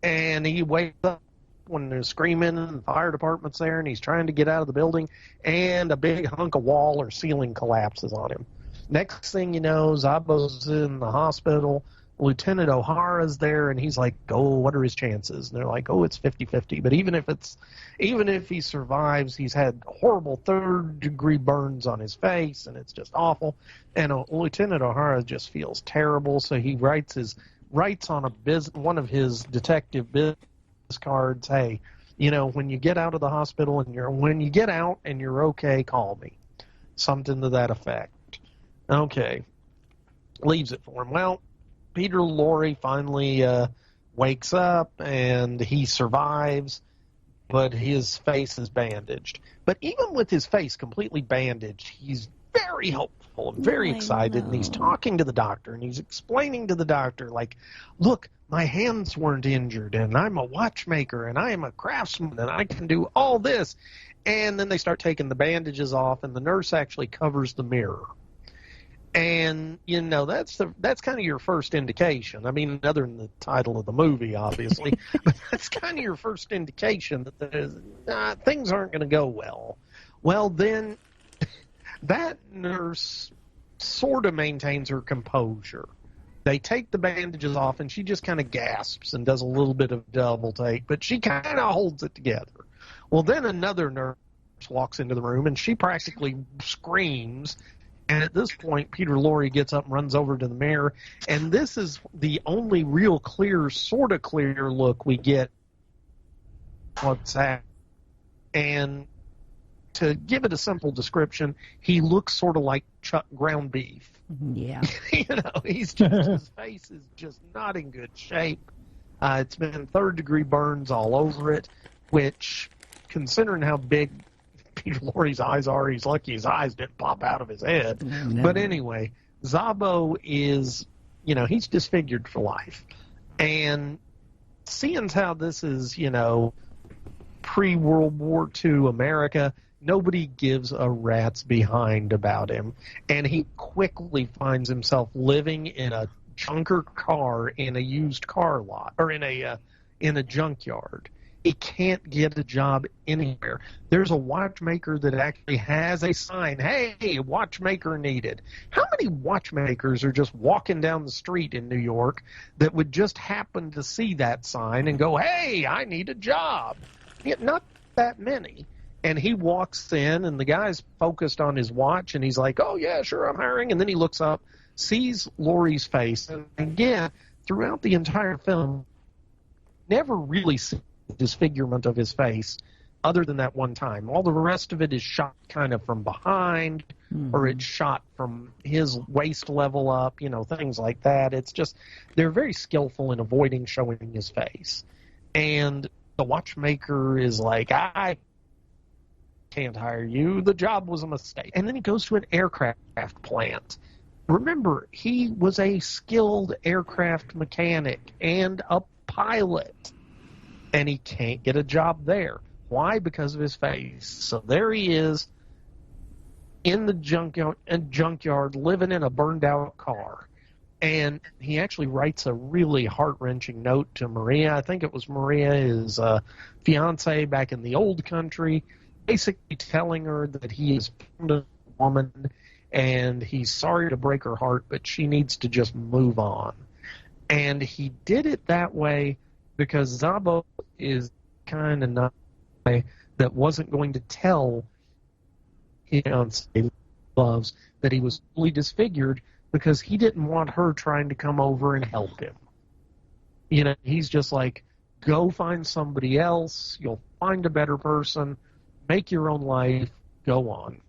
And he wakes up when they're screaming and the fire department's there, and he's trying to get out of the building, and a big hunk of wall or ceiling collapses on him. Next thing you know, Zabo's in the hospital. Lieutenant O'Hara's there, and he's like, oh, what are his chances? And they're like, oh, it's 50-50. But even if he survives, he's had horrible third-degree burns on his face, and it's just awful. And Lieutenant O'Hara just feels terrible, so he writes on one of his detective business cards, hey, when you get out of the hospital when you get out and you're okay, call me. Something to that effect. Okay. Leaves it for him. Well, Peter Lorre finally wakes up, and he survives, but his face is bandaged. But even with his face completely bandaged, he's very hopeful and very excited, and he's talking to the doctor, and he's explaining to the doctor, like, look, my hands weren't injured, and I'm a watchmaker, and I am a craftsman, and I can do all this. And then they start taking the bandages off, and the nurse actually covers the mirror. And, that's kind of your first indication. I mean, other than the title of the movie, obviously. But that's kind of your first indication that things aren't going to go well. Well, then that nurse sort of maintains her composure. They take the bandages off, and she just kind of gasps and does a little bit of double take, but she kind of holds it together. Well, then another nurse walks into the room, and she practically screams. And at this point, Peter Lorre gets up and runs over to the mirror. And this is the only real sort of clear look we get what's happening. And to give it a simple description, he looks sort of like Chuck ground beef. Yeah. His face is just not in good shape. It's been third-degree burns all over it, which, considering how big Peter Lorre's eyes are, he's lucky his eyes didn't pop out of his head. No. But anyway, Zabo is, he's disfigured for life. And seeing how this is, pre-World War II America, nobody gives a rat's behind about him. And he quickly finds himself living in a junker car in a used car lot, or in a junkyard. He can't get a job anywhere. There's a watchmaker that actually has a sign, hey, watchmaker needed. How many watchmakers are just walking down the street in New York that would just happen to see that sign and go, hey, I need a job? Not that many. And he walks in, and the guy's focused on his watch, and he's like, oh, yeah, sure, I'm hiring. And then he looks up, sees Lorre's face, and again, throughout the entire film, never really sees disfigurement of his face other than that one time. All the rest of it is shot kind of from behind, or it's shot from his waist level up, things like that. It's just, they're very skillful in avoiding showing his face. And the watchmaker is like, I can't hire you. The job was a mistake. And then he goes to an aircraft plant. Remember, he was a skilled aircraft mechanic and a pilot. And he can't get a job there. Why? Because of his face. So there he is in the junkyard living in a burned-out car. And he actually writes a really heart-wrenching note to Maria. I think it was Maria, his fiancée back in the old country, basically telling her that he is a woman and he's sorry to break her heart, but she needs to just move on. And he did it that way because Zabo is kind of not that wasn't going to tell his fiancée loves that he was fully disfigured because he didn't want her trying to come over and help him. You know, he's just like, go find somebody else, you'll find a better person, make your own life, go on.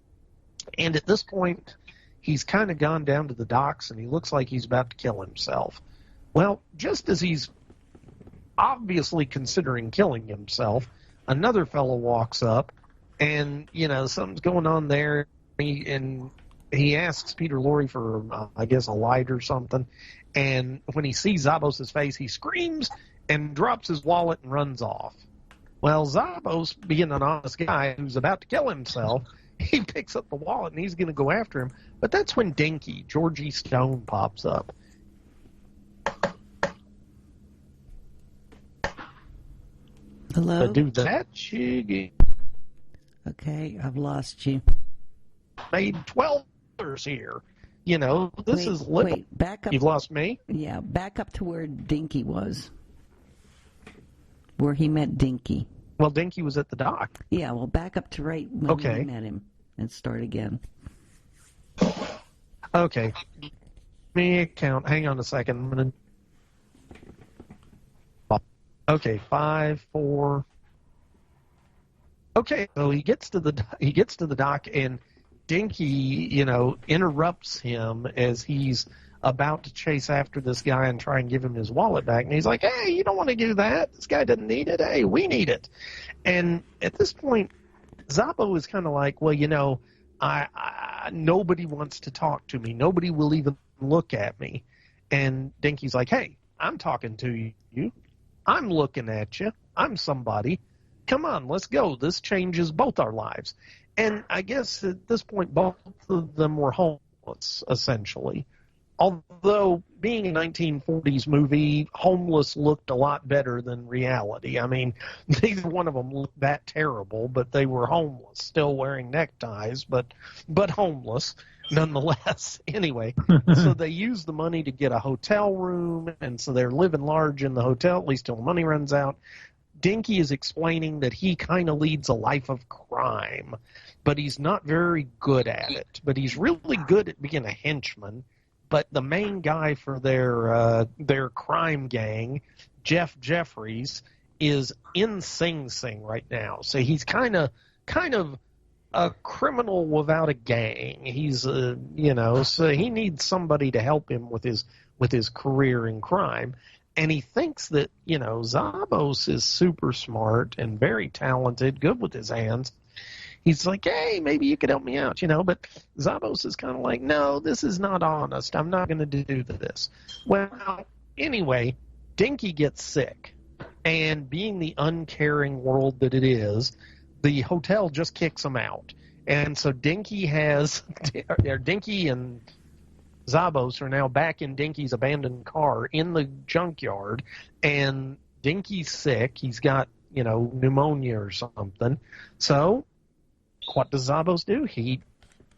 And at this point, he's kind of gone down to the docks, and he looks like he's about to kill himself. Well, just as he's obviously considering killing himself, another fellow walks up, and, you know, something's going on there, and he asks Peter Lorre for, I guess, a light or something, and when he sees Zabos' face, he screams and drops his wallet and runs off. Well, Zabos, being an honest guy who's about to kill himself, he picks up the wallet and he's going to go after him. But that's when Dinky, Georgie Stone, pops up. Hello? To do that, she Okay, I've lost you. made $12 here. You know, this is little. Wait, back up. You've lost me? Yeah, back up to where Dinky was. Where he met Dinky. Well, Dinky was at the dock. Yeah, well, back up to right when he met him and start again. Okay. Me count. Hang on a second. I'm gonna. Okay, 5, 4. Okay, so he gets to the dock, and Dinky, you know, interrupts him as he's about to chase after this guy and try and give him his wallet back. And he's like, hey, you don't want to do that. This guy doesn't need it. Hey, we need it. And at this point, Zabo is kind of like, well, you know, I nobody wants to talk to me. Nobody will even look at me. And Dinky's like, hey, I'm talking to you. I'm looking at you. I'm somebody. Come on, let's go. This changes both our lives. And I guess at this point, both of them were homeless, essentially. Although, being a 1940s movie, homeless looked a lot better than reality. I mean, neither one of them looked that terrible, but they were homeless, still wearing neckties, but homeless nonetheless. Anyway, so they used the money to get a hotel room, and so they're living large in the hotel, at least till the money runs out. Dinky is explaining that he kind of leads a life of crime, but he's not very good at it. But he's really good at being a henchman. But the main guy for their crime gang, Jeff Jeffries, is in Sing Sing right now. So he's kind of a criminal without a gang. He's you know, so he needs somebody to help him with his career in crime. And he thinks that, you know, Zabos is super smart and very talented, good with his hands. He's like, hey, maybe you could help me out, you know. But Zabos is kind of like, no, this is not honest. I'm not going to do this. Well, anyway, Dinky gets sick. And being the uncaring world that it is, the hotel just kicks him out. And so Dinky and Zabos are now back in Dinky's abandoned car in the junkyard. And Dinky's sick. He's got, you know, pneumonia or something. So what does Zabos do? He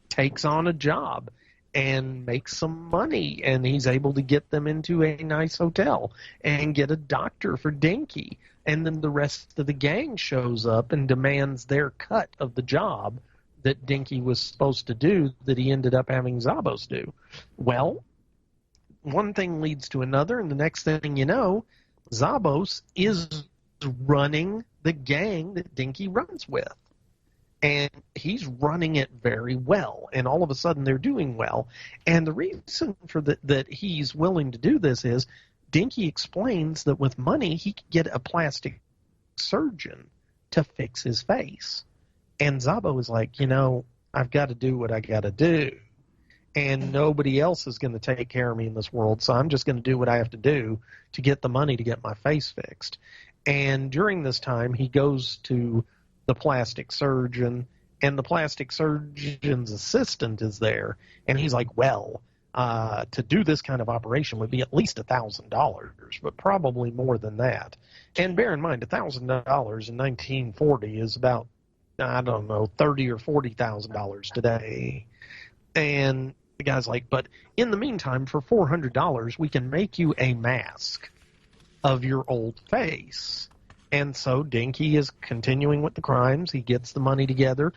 takes on a job and makes some money, and he's able to get them into a nice hotel and get a doctor for Dinky. And then the rest of the gang shows up and demands their cut of the job that Dinky was supposed to do that he ended up having Zabos do. Well, one thing leads to another, and the next thing you know, Zabos is running the gang that Dinky runs with. And he's running it very well. And all of a sudden they're doing well. And the reason for that he's willing to do this is Dinky explains that with money he could get a plastic surgeon to fix his face. And Zabo is like, you know, I've got to do what I got to do. And nobody else is going to take care of me in this world, so I'm just going to do what I have to do to get the money to get my face fixed. And during this time, he goes to the plastic surgeon, and the plastic surgeon's assistant is there. And he's like, well, to do this kind of operation would be at least $1,000, but probably more than that. And bear in mind, $1,000 in 1940 is about, I don't know, $30,000 or $40,000 today. And the guy's like, but in the meantime, for $400, we can make you a mask of your old face. And so Dinky is continuing with the crimes. He gets the money together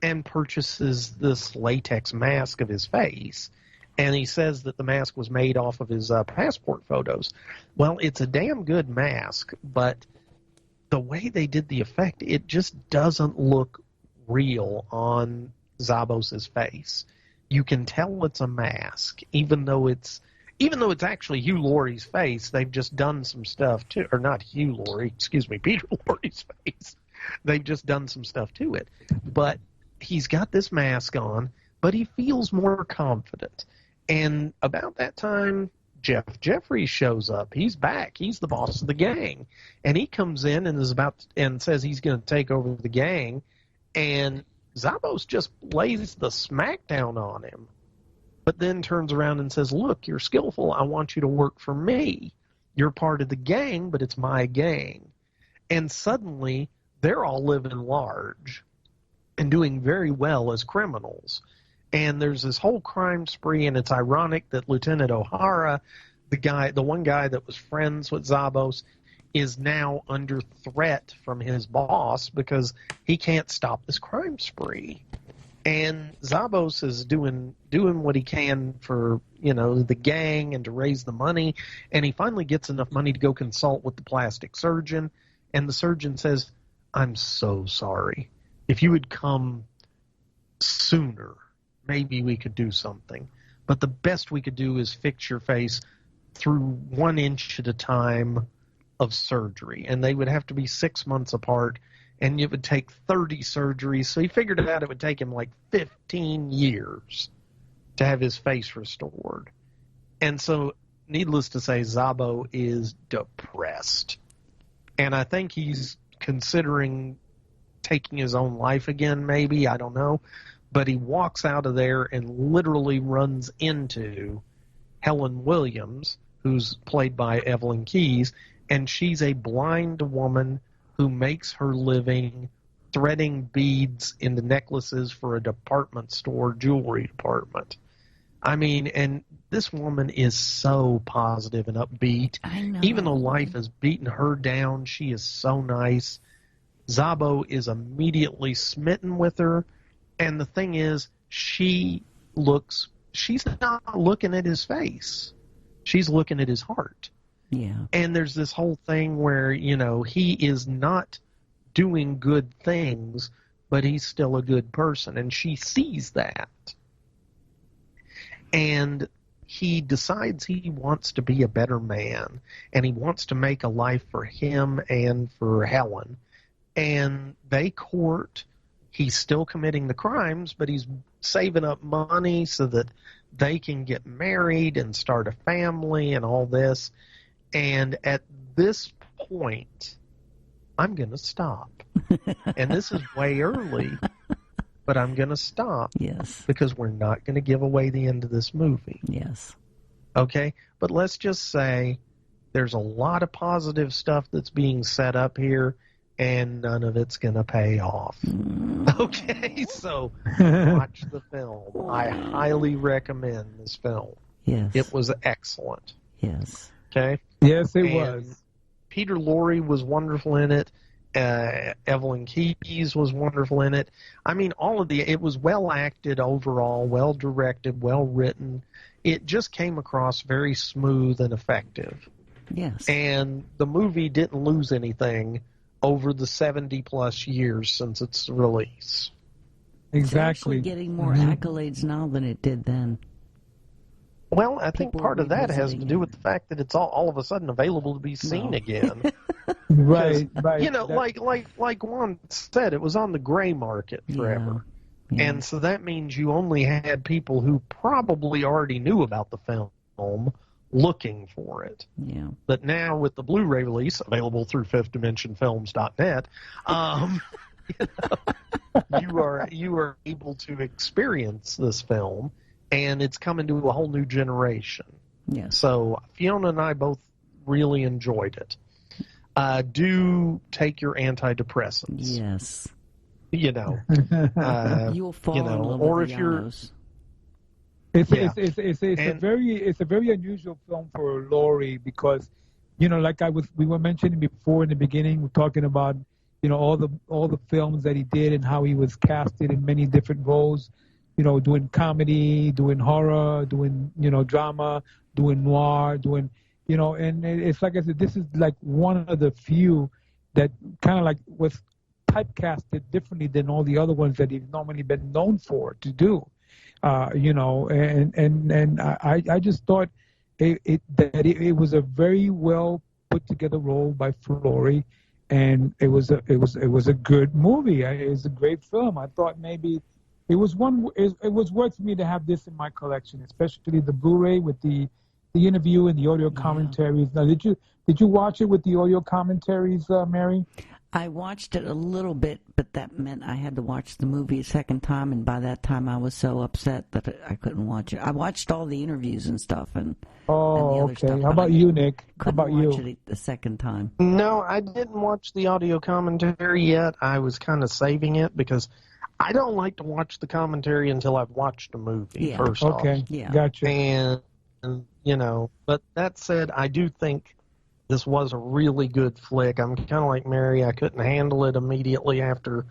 and purchases this latex mask of his face. And he says that the mask was made off of his passport photos. Well, it's a damn good mask, but the way they did the effect, it just doesn't look real on Zabos's face. You can tell it's a mask, even though it's actually Hugh Laurie's face. They've just done some stuff to, or not Hugh Laurie, excuse me, Peter Laurie's face. They've just done some stuff to it. But he's got this mask on, but he feels more confident. And about that time, Jeff Jeffries shows up. He's back. He's the boss of the gang. And he comes in and says he's going to take over the gang. And Zabos just lays the smackdown on him, but then turns around and says, look, you're skillful. I want you to work for me. You're part of the gang, but it's my gang. And suddenly, they're all living large and doing very well as criminals. And there's this whole crime spree, and it's ironic that Lieutenant O'Hara, the one guy that was friends with Zabos, is now under threat from his boss because he can't stop this crime spree. And Zabos is doing what he can for, the gang and to raise the money. And he finally gets enough money to go consult with the plastic surgeon. And the surgeon says, I'm so sorry. If you had come sooner, maybe we could do something. But the best we could do is fix your face through 1 inch at a time of surgery. And they would have to be 6 months apart. And it would take 30 surgeries. So he figured out it would take him like 15 years to have his face restored. And so, needless to say, Zabo is depressed. And I think he's considering taking his own life again, maybe. I don't know. But he walks out of there and literally runs into Helen Williams, who's played by Evelyn Keyes. And she's a blind woman who makes her living threading beads into necklaces for a department store jewelry department. I mean, and this woman is so positive and upbeat. I know. Even though life has beaten her down, she is so nice. Zabo is immediately smitten with her. And the thing is, she's not looking at his face. She's looking at his heart. Yeah. And there's this whole thing where, he is not doing good things, but he's still a good person. And she sees that. And he decides he wants to be a better man. And he wants to make a life for him and for Helen. And they court. He's still committing the crimes, but he's saving up money so that they can get married and start a family and all this. And at this point, I'm going to stop. And this is way early, but I'm going to stop. Yes. Because we're not going to give away the end of this movie. Yes. Okay? But let's just say there's a lot of positive stuff that's being set up here, and none of it's going to pay off. Okay? So watch the film. I highly recommend this film. Yes. It was excellent. Yes. Okay? Yes, it was. Peter Lorre was wonderful in it. Evelyn Keyes was wonderful in it. I mean, it was well acted overall, well directed, well written. It just came across very smooth and effective. Yes. And the movie didn't lose anything over the 70-plus years since its release. Exactly. It's actually getting more accolades now than it did then. Well, I think part of that has to do with the fact that it's all of a sudden available to be seen again. Right. Like Juan said, it was on the gray market forever. Yeah. And so that means you only had people who probably already knew about the film looking for it. Yeah. But now with the Blu-ray release, available through fifthdimensionfilms.net, you are able to experience this film. And it's coming to a whole new generation. Yes. So Fiona and I both really enjoyed it. Do take your antidepressants. Yes. You'll fall in love or with if the you're. Yanos. It's a very unusual film for Laurie because, like we were mentioning before in the beginning, we're talking about, all the films that he did and how he was casted in many different roles. doing comedy, doing horror, doing, drama, doing noir, doing, and it's like I said, this is like one of the few that kind of like was typecasted differently than all the other ones that he's normally been known for to do. And I just thought it was a very well put together role by Flory, and it was a good movie. It was a great film. I thought maybe it was worth for me to have this in my collection, especially the Blu-ray with the interview and the audio commentaries. Now, did you watch it with the audio commentaries, Mary? I watched it a little bit, but that meant I had to watch the movie a second time, and by that time I was so upset that I couldn't watch it. I watched all the interviews and stuff, and the other stuff. How about you, Nick? How about you? Couldn't watch it the second time. No, I didn't watch the audio commentary yet. I was kind of saving it because I don't like to watch the commentary until I've watched a movie first off. Okay, gotcha. And, but that said, I do think this was a really good flick. I'm kind of like Mary. I couldn't handle it immediately after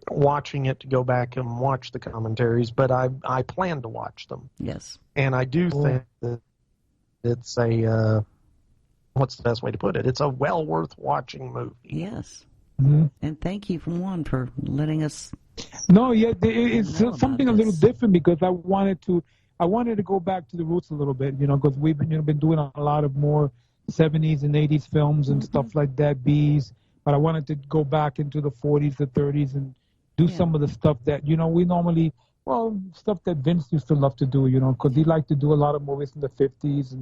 watching it to go back and watch the commentaries, but I plan to watch them. Yes. And I do think that it's a, what's the best way to put it? It's a well worth watching movie. Yes. Mm-hmm. And thank you, for one, for letting us. No, yeah, it's something a little different because I wanted to go back to the roots a little bit, because we've been doing a lot of more 70s and 80s films and stuff like that, B's, but I wanted to go back into the 40s, the 30s, and do some of the stuff that, we normally, stuff that Vince used to love to do, because he liked to do a lot of movies in the 50s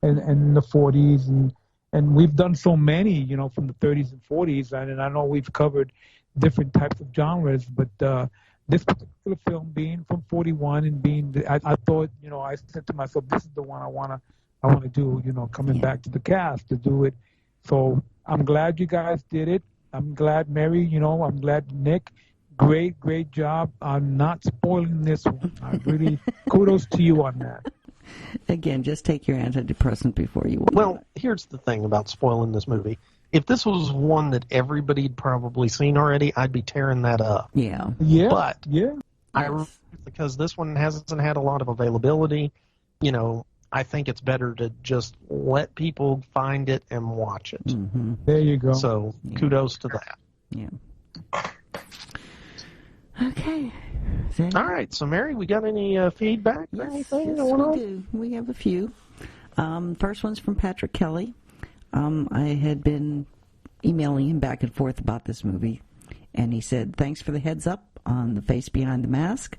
and the 40s, and we've done so many, from the 30s and 40s, and I know we've covered different types of genres, but this particular film being from 41 and being, I thought, I said to myself, this is the one I want to do, coming back to the cast to do it. So I'm glad you guys did it. I'm glad, Mary, I'm glad, Nick. Great job on not spoiling this one. I really, kudos to you on that. Again, just take your antidepressant before you watch. Well, here's the thing about spoiling this movie. If this was one that everybody'd probably seen already, I'd be tearing that up. Yeah. But because this one hasn't had a lot of availability, I think it's better to just let people find it and watch it. Mm-hmm. There you go. So kudos to that. Yeah. Okay. All right. So, Mary, we got any feedback or anything going on? We do. We have a few. First one's from Patrick Kelly. I had been emailing him back and forth about this movie, and he said, thanks for the heads up on The Face Behind the Mask.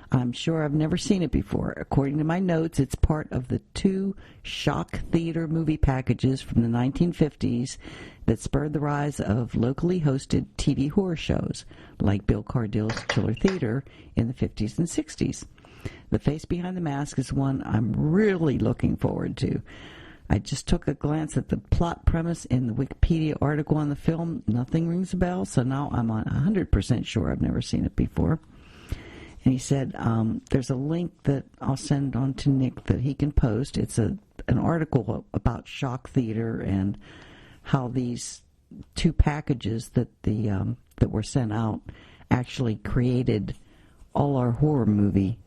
I'm sure I've never seen it before. According to my notes, it's part of the 2 shock theater movie packages from the 1950s that spurred the rise of locally hosted TV horror shows, like Bill Cardill's Chiller Theater in the 50s and 60s. The Face Behind the Mask is one I'm really looking forward to. I just took a glance at the plot premise in the Wikipedia article on the film. Nothing rings a bell, so now I'm 100% sure I've never seen it before. And he said, there's a link that I'll send on to Nick that he can post. It's an article about shock theater and how these 2 packages that that were sent out actually created all our horror movie,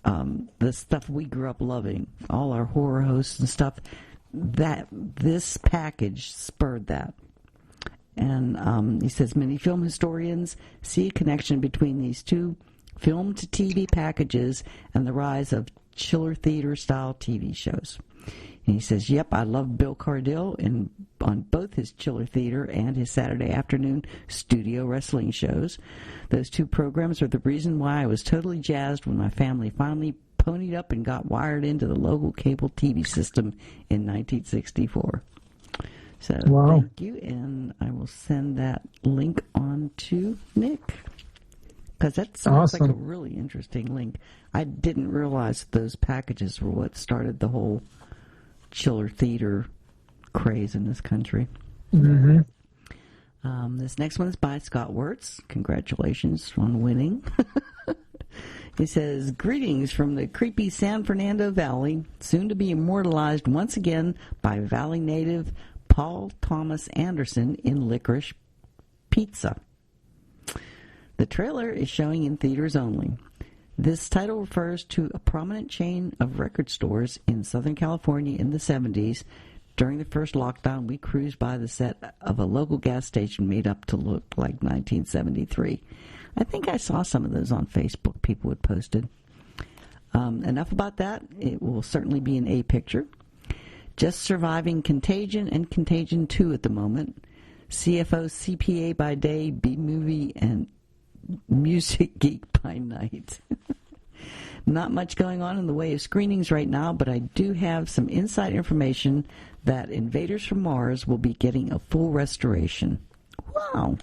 the stuff we grew up loving, all our horror hosts and stuff. That this package spurred that. And he says many film historians see a connection between these 2 film to TV packages and the rise of chiller theater style TV shows. And he says, yep, I love Bill Cardill on both his chiller theater and his Saturday afternoon studio wrestling shows. Those 2 programs are the reason why I was totally jazzed when my family finally ponied up and got wired into the local cable TV system in 1964. So thank you, and I will send that link on to Nick. Because that sounds like a really interesting link. I didn't realize those packages were what started the whole chiller theater craze in this country. Mm-hmm. This next one is by Scott Wirtz. Congratulations on winning. He says, greetings from the creepy San Fernando Valley, soon to be immortalized once again by Valley native Paul Thomas Anderson in Licorice Pizza. The trailer is showing in theaters only. This title refers to a prominent chain of record stores in Southern California in the 70s. During the first lockdown, we cruised by the set of a local gas station made up to look like 1973. I think I saw some of those on Facebook. People had posted. Enough about that. It will certainly be an A picture. Just surviving Contagion and Contagion 2 at the moment. CFO CPA by day, B-movie, and music geek by night. Not much going on in the way of screenings right now, but I do have some inside information that Invaders from Mars will be getting a full restoration. Wow.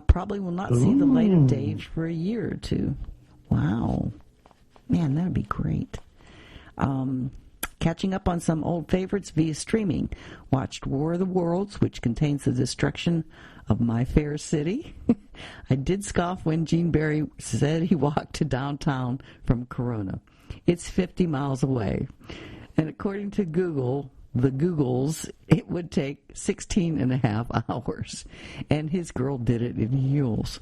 Probably will not see the light of day for a year or two. Wow. Man, that would be great. Catching up on some old favorites via streaming. Watched War of the Worlds, which contains the destruction of My Fair City. I did scoff when Gene Barry said he walked to downtown from Corona. It's 50 miles away. And according to Google, the Googles, it would take 16 and a half hours. And his girl did it in heels.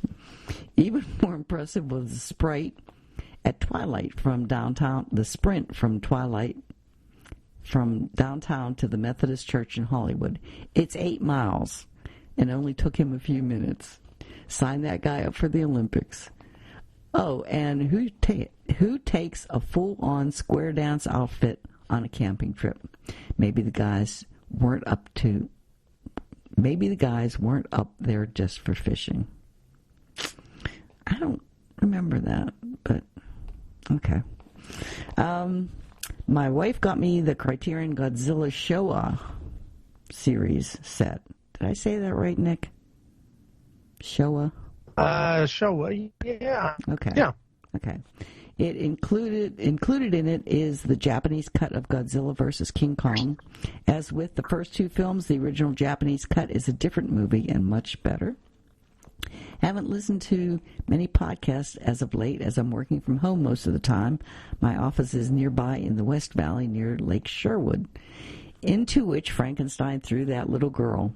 Even more impressive was the Sprite at Twilight from downtown, the sprint from Twilight from downtown to the Methodist Church in Hollywood. It's 8 miles and only took him a few minutes. Sign that guy up for the Olympics. Oh, and who takes a full-on square dance outfit on a camping trip? Maybe the guys weren't up there just for fishing. I don't remember that, but okay. My wife got me the Criterion Godzilla Showa series set. Did I say that right, Nick? Showa? Showa, yeah. Okay. Yeah. Okay. It included in it is the Japanese cut of Godzilla vs. King Kong. As with the first two films, the original Japanese cut is a different movie and much better. Haven't listened to many podcasts as of late, as I'm working from home most of the time. My office is nearby in the West Valley near Lake Sherwood, into which Frankenstein threw that little girl.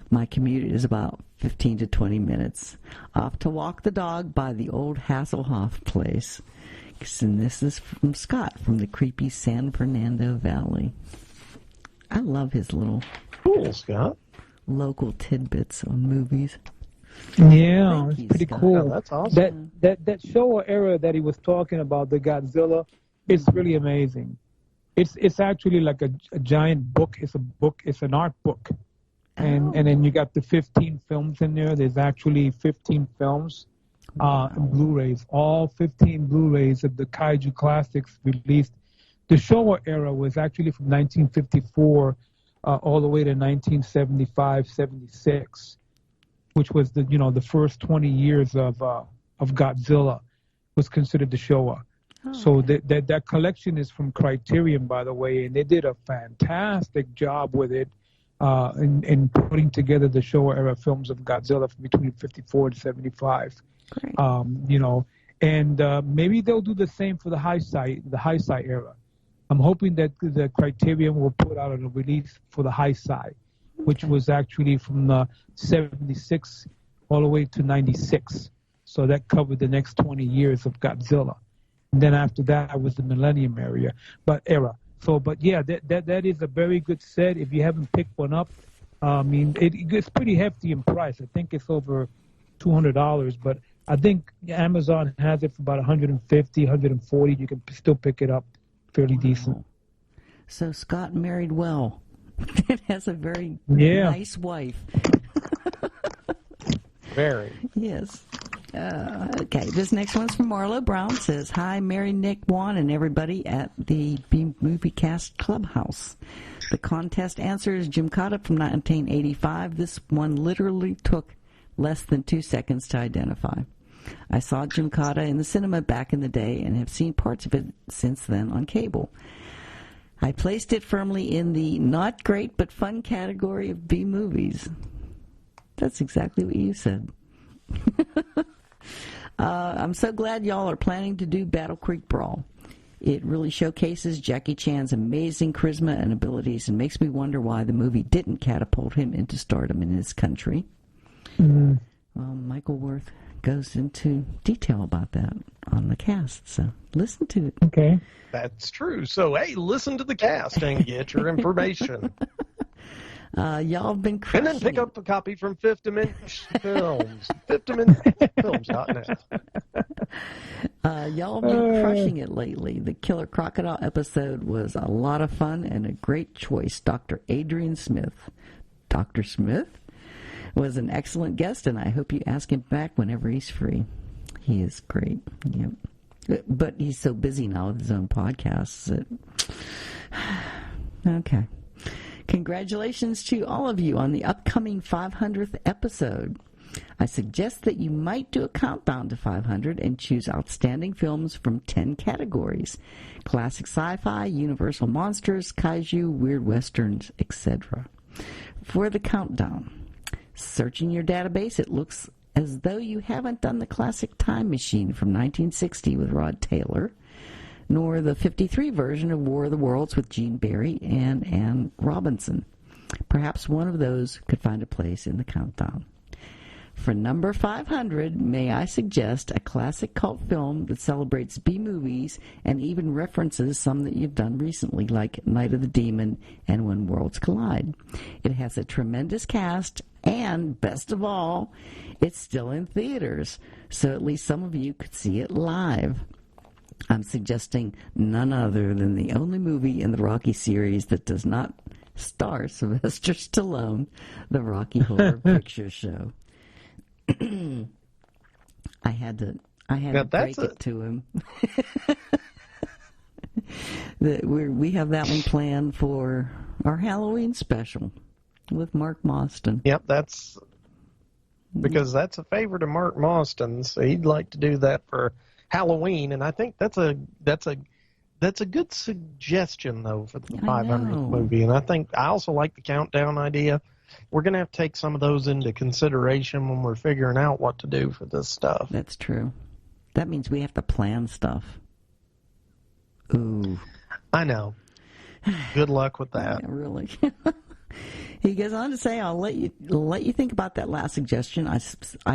My commute is about 15 to 20 minutes. Off to walk the dog by the old Hasselhoff place. And this is from Scott from the creepy San Fernando Valley. I love his little Scott. Local tidbits on movies. Yeah, it's pretty Scott. cool. Oh, that's awesome. That Showa era that he was talking about, the Godzilla, it's really amazing. It's actually like a giant book. It's a book. It's an art book. And then you got the 15 films in there. There's actually 15 films, and Blu-rays. All 15 Blu-rays of the Kaiju classics released. The Showa era was actually from 1954 all the way to 1975, 76. Which was the first 20 years of Godzilla was considered the Showa. Oh. So that collection is from Criterion, by the way, and they did a fantastic job with it in putting together the Showa era films of Godzilla from between 54 and 75. Great. And maybe they'll do the same for the Heisei era. I'm hoping that the Criterion will put out a release for the Heisei, which was actually from 76 all the way to 96. So that covered the next 20 years of Godzilla. And then after that was the Millennium era. But yeah, that is a very good set. If you haven't picked one up, it's pretty hefty in price. I think it's over $200, but I think Amazon has it for about $150, $140. You can still pick it up fairly decent. So Scott married well. It has a very nice wife. Very. Yes. Okay, this next one's from Marlo Brown. Says, hi, Mary, Nick, Juan, and everybody at the B-Moviecast Clubhouse. The contest answer is Gymkata from 1985. This one literally took less than 2 seconds to identify. I saw Gymkata in the cinema back in the day and have seen parts of it since then on cable. I placed it firmly in the not great but fun category of B movies. That's exactly what you said. I'm so glad y'all are planning to do Battle Creek Brawl. It really showcases Jackie Chan's amazing charisma and abilities and makes me wonder why the movie didn't catapult him into stardom in his country. Mm. Michael Worth goes into detail about that on the cast. So listen to it. Okay. That's true. So, hey, listen to the cast and get your information. Y'all have been crushing And then pick up a copy from Fifth Dimension Films. FifthDimensionFilms.net. Y'all have been crushing it lately. The Killer Crocodile episode was a lot of fun and a great choice. Dr. Adrian Smith. Dr. Smith was an excellent guest, and I hope you ask him back whenever he's free. He is great. Yep. But he's so busy now with his own podcasts that... Okay. Congratulations to all of you on the upcoming 500th episode. I suggest that you might do a countdown to 500 and choose outstanding films from 10 categories: classic sci-fi, universal monsters, kaiju, weird westerns, etc. For the countdown, searching your database, it looks as though you haven't done the classic Time Machine from 1960 with Rod Taylor, nor the 53 version of War of the Worlds with Gene Barry and Anne Robinson. Perhaps one of those could find a place in the countdown. For number 500, may I suggest a classic cult film that celebrates B-movies and even references some that you've done recently, like Night of the Demon and When Worlds Collide. It has a tremendous cast, and, best of all, it's still in theaters, so at least some of you could see it live. I'm suggesting none other than the only movie in the Rocky series that does not star Sylvester Stallone, the Rocky Horror Picture Show. I had to break it to him. We have that one planned for our Halloween special with Mark Mostyn. Yep, that's because that's a favorite of Mark Mostyn's. He'd like to do that for Halloween, and I think that's a good suggestion though for the 500th movie. And I also like the countdown idea. We're going to have to take some of those into consideration when we're figuring out what to do for this stuff. That's true. That means we have to plan stuff. Ooh. I know. Good luck with that. Yeah, really. He goes on to say, I'll let you think about that last suggestion. I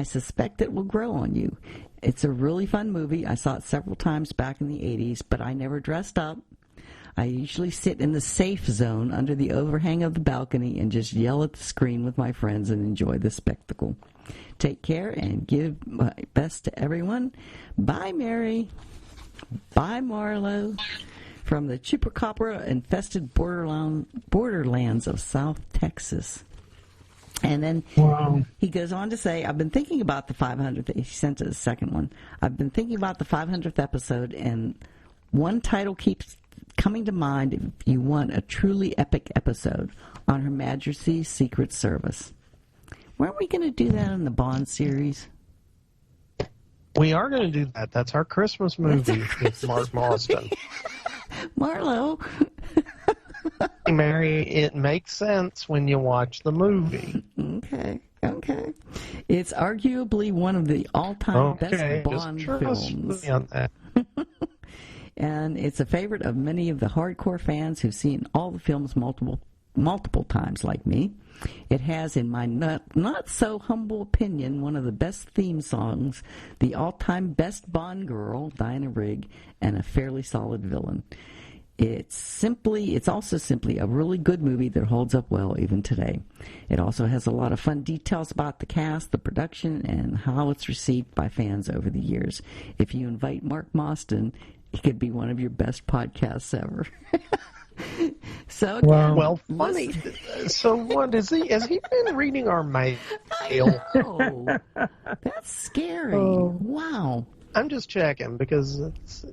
suspect it will grow on you. It's a really fun movie. I saw it several times back in the 80s, but I never dressed up. I usually sit in the safe zone under the overhang of the balcony and just yell at the screen with my friends and enjoy the spectacle. Take care and give my best to everyone. Bye, Mary. Bye, Marlo. From the chupacabra-infested borderlands of South Texas. And then he goes on to say, I've been thinking about the 500th. He sent us a second one. I've been thinking about the 500th episode, and one title keeps coming to mind if you want a truly epic episode: On Her Majesty's Secret Service. Weren't we going to do that in the Bond series? We are going to do that. That's our Christmas movie with Mark Mostyn. Marlo. Hey, Mary, it makes sense when you watch the movie. Okay. It's arguably one of the all-time best Bond films. Me on that. And it's a favorite of many of the hardcore fans who've seen all the films multiple times, like me. It has, in my not so humble opinion, one of the best theme songs, the all-time best Bond girl, Diana Rigg, and a fairly solid villain. It's also simply a really good movie that holds up well even today. It also has a lot of fun details about the cast, the production, and how it's received by fans over the years. If you invite Mark Mostyn, it could be one of your best podcasts ever. So well, funny. So what is he? Has he been reading our mail? I know. That's scary. Wow. I'm just checking because it's.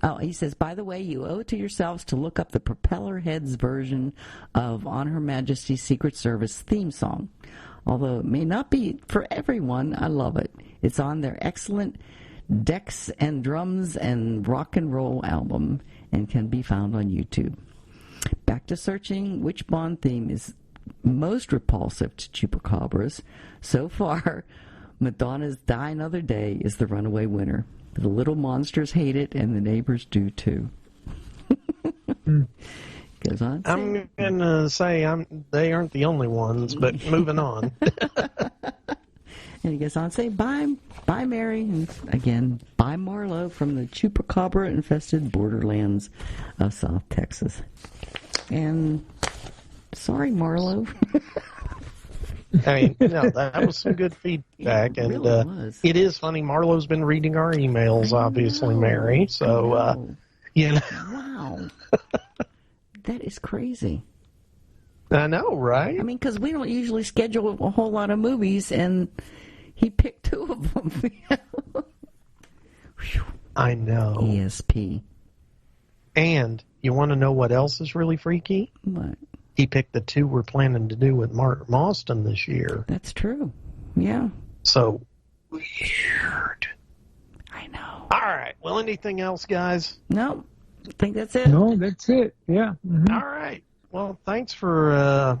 Oh, he says, by the way, you owe it to yourselves to look up the Propeller Heads version of On Her Majesty's Secret Service theme song. Although it may not be for everyone, I love it. It's on their excellent Decks and Drums and Rock and Roll album and can be found on YouTube. Back to searching which Bond theme is most repulsive to chupacabras. So far, Madonna's Die Another Day is the runaway winner. The little monsters hate it, and the neighbors do too. Goes on. I'm going to say they aren't the only ones, but moving on. And he goes on to say, bye, Mary. And again, bye, Marlowe from the chupacabra-infested borderlands of South Texas. And sorry, Marlowe. I mean, no, that was some good feedback. It really was. It is funny. Marlowe's been reading our emails, obviously, Mary. So, you know. Wow. That is crazy. I know, right? I mean, because we don't usually schedule a whole lot of movies, and he picked 2 of them. I know. ESP. And you want to know what else is really freaky? What? He picked the 2 we're planning to do with Mark Mauston this year. That's true. Yeah. So weird. I know. All right. Well, anything else, guys? No. I think that's it. No, that's it. Yeah. Mm-hmm. All right. Well, thanks for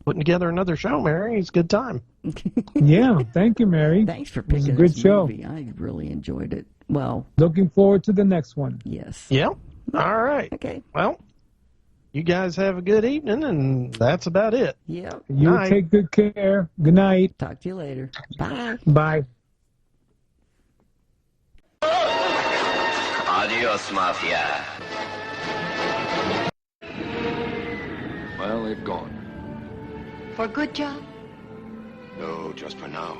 putting together another show, Mary. It's a good time. Yeah. Thank you, Mary. Thanks for picking it was a good this show. movie. I really enjoyed it. Well. Looking forward to the next one. Yes. Yeah. All right. Okay. Well, you guys have a good evening, and that's about it. Yeah. You night. take good care. Good night. Talk to you later. Bye. Bye. Adios, Mafia. Well, they've gone. For good, John? No, just for now.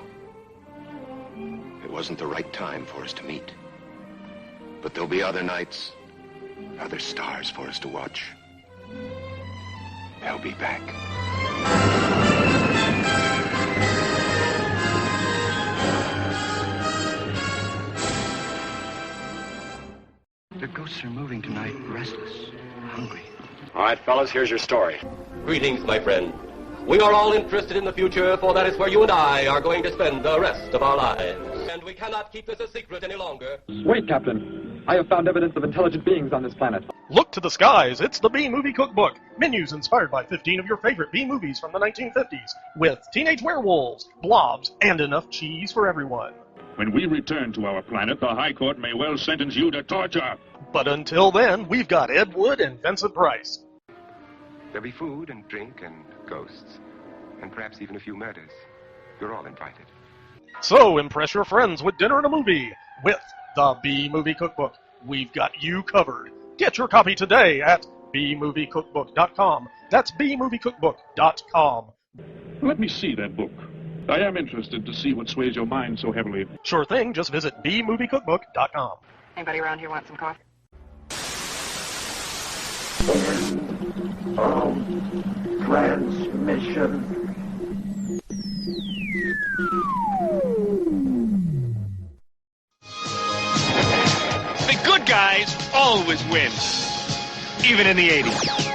It wasn't the right time for us to meet. But there'll be other nights, other stars for us to watch. They'll be back. The ghosts are moving tonight, restless, hungry. All right, fellas, here's your story. Greetings, my friend. We are all interested in the future, for that is where you and I are going to spend the rest of our lives. And we cannot keep this a secret any longer. Wait, Captain. I have found evidence of intelligent beings on this planet. Look to the skies. It's the B-Movie Cookbook. Menus inspired by 15 of your favorite B-movies from the 1950s, with teenage werewolves, blobs, and enough cheese for everyone. When we return to our planet, the High Court may well sentence you to torture. But until then, we've got Ed Wood and Vincent Price. There'll be food and drink and ghosts, and perhaps even a few murders. You're all invited. So impress your friends with dinner and a movie with the B-Movie Cookbook. We've got you covered. Get your copy today at bmoviecastcomp27057. That's bmoviecastcomp27057. Let me see that book. I am interested to see what sways your mind so heavily. Sure thing. Just visit bmoviecastcomp27057. Anybody around here want some coffee? Transmission. The good guys always win, even in the 80s.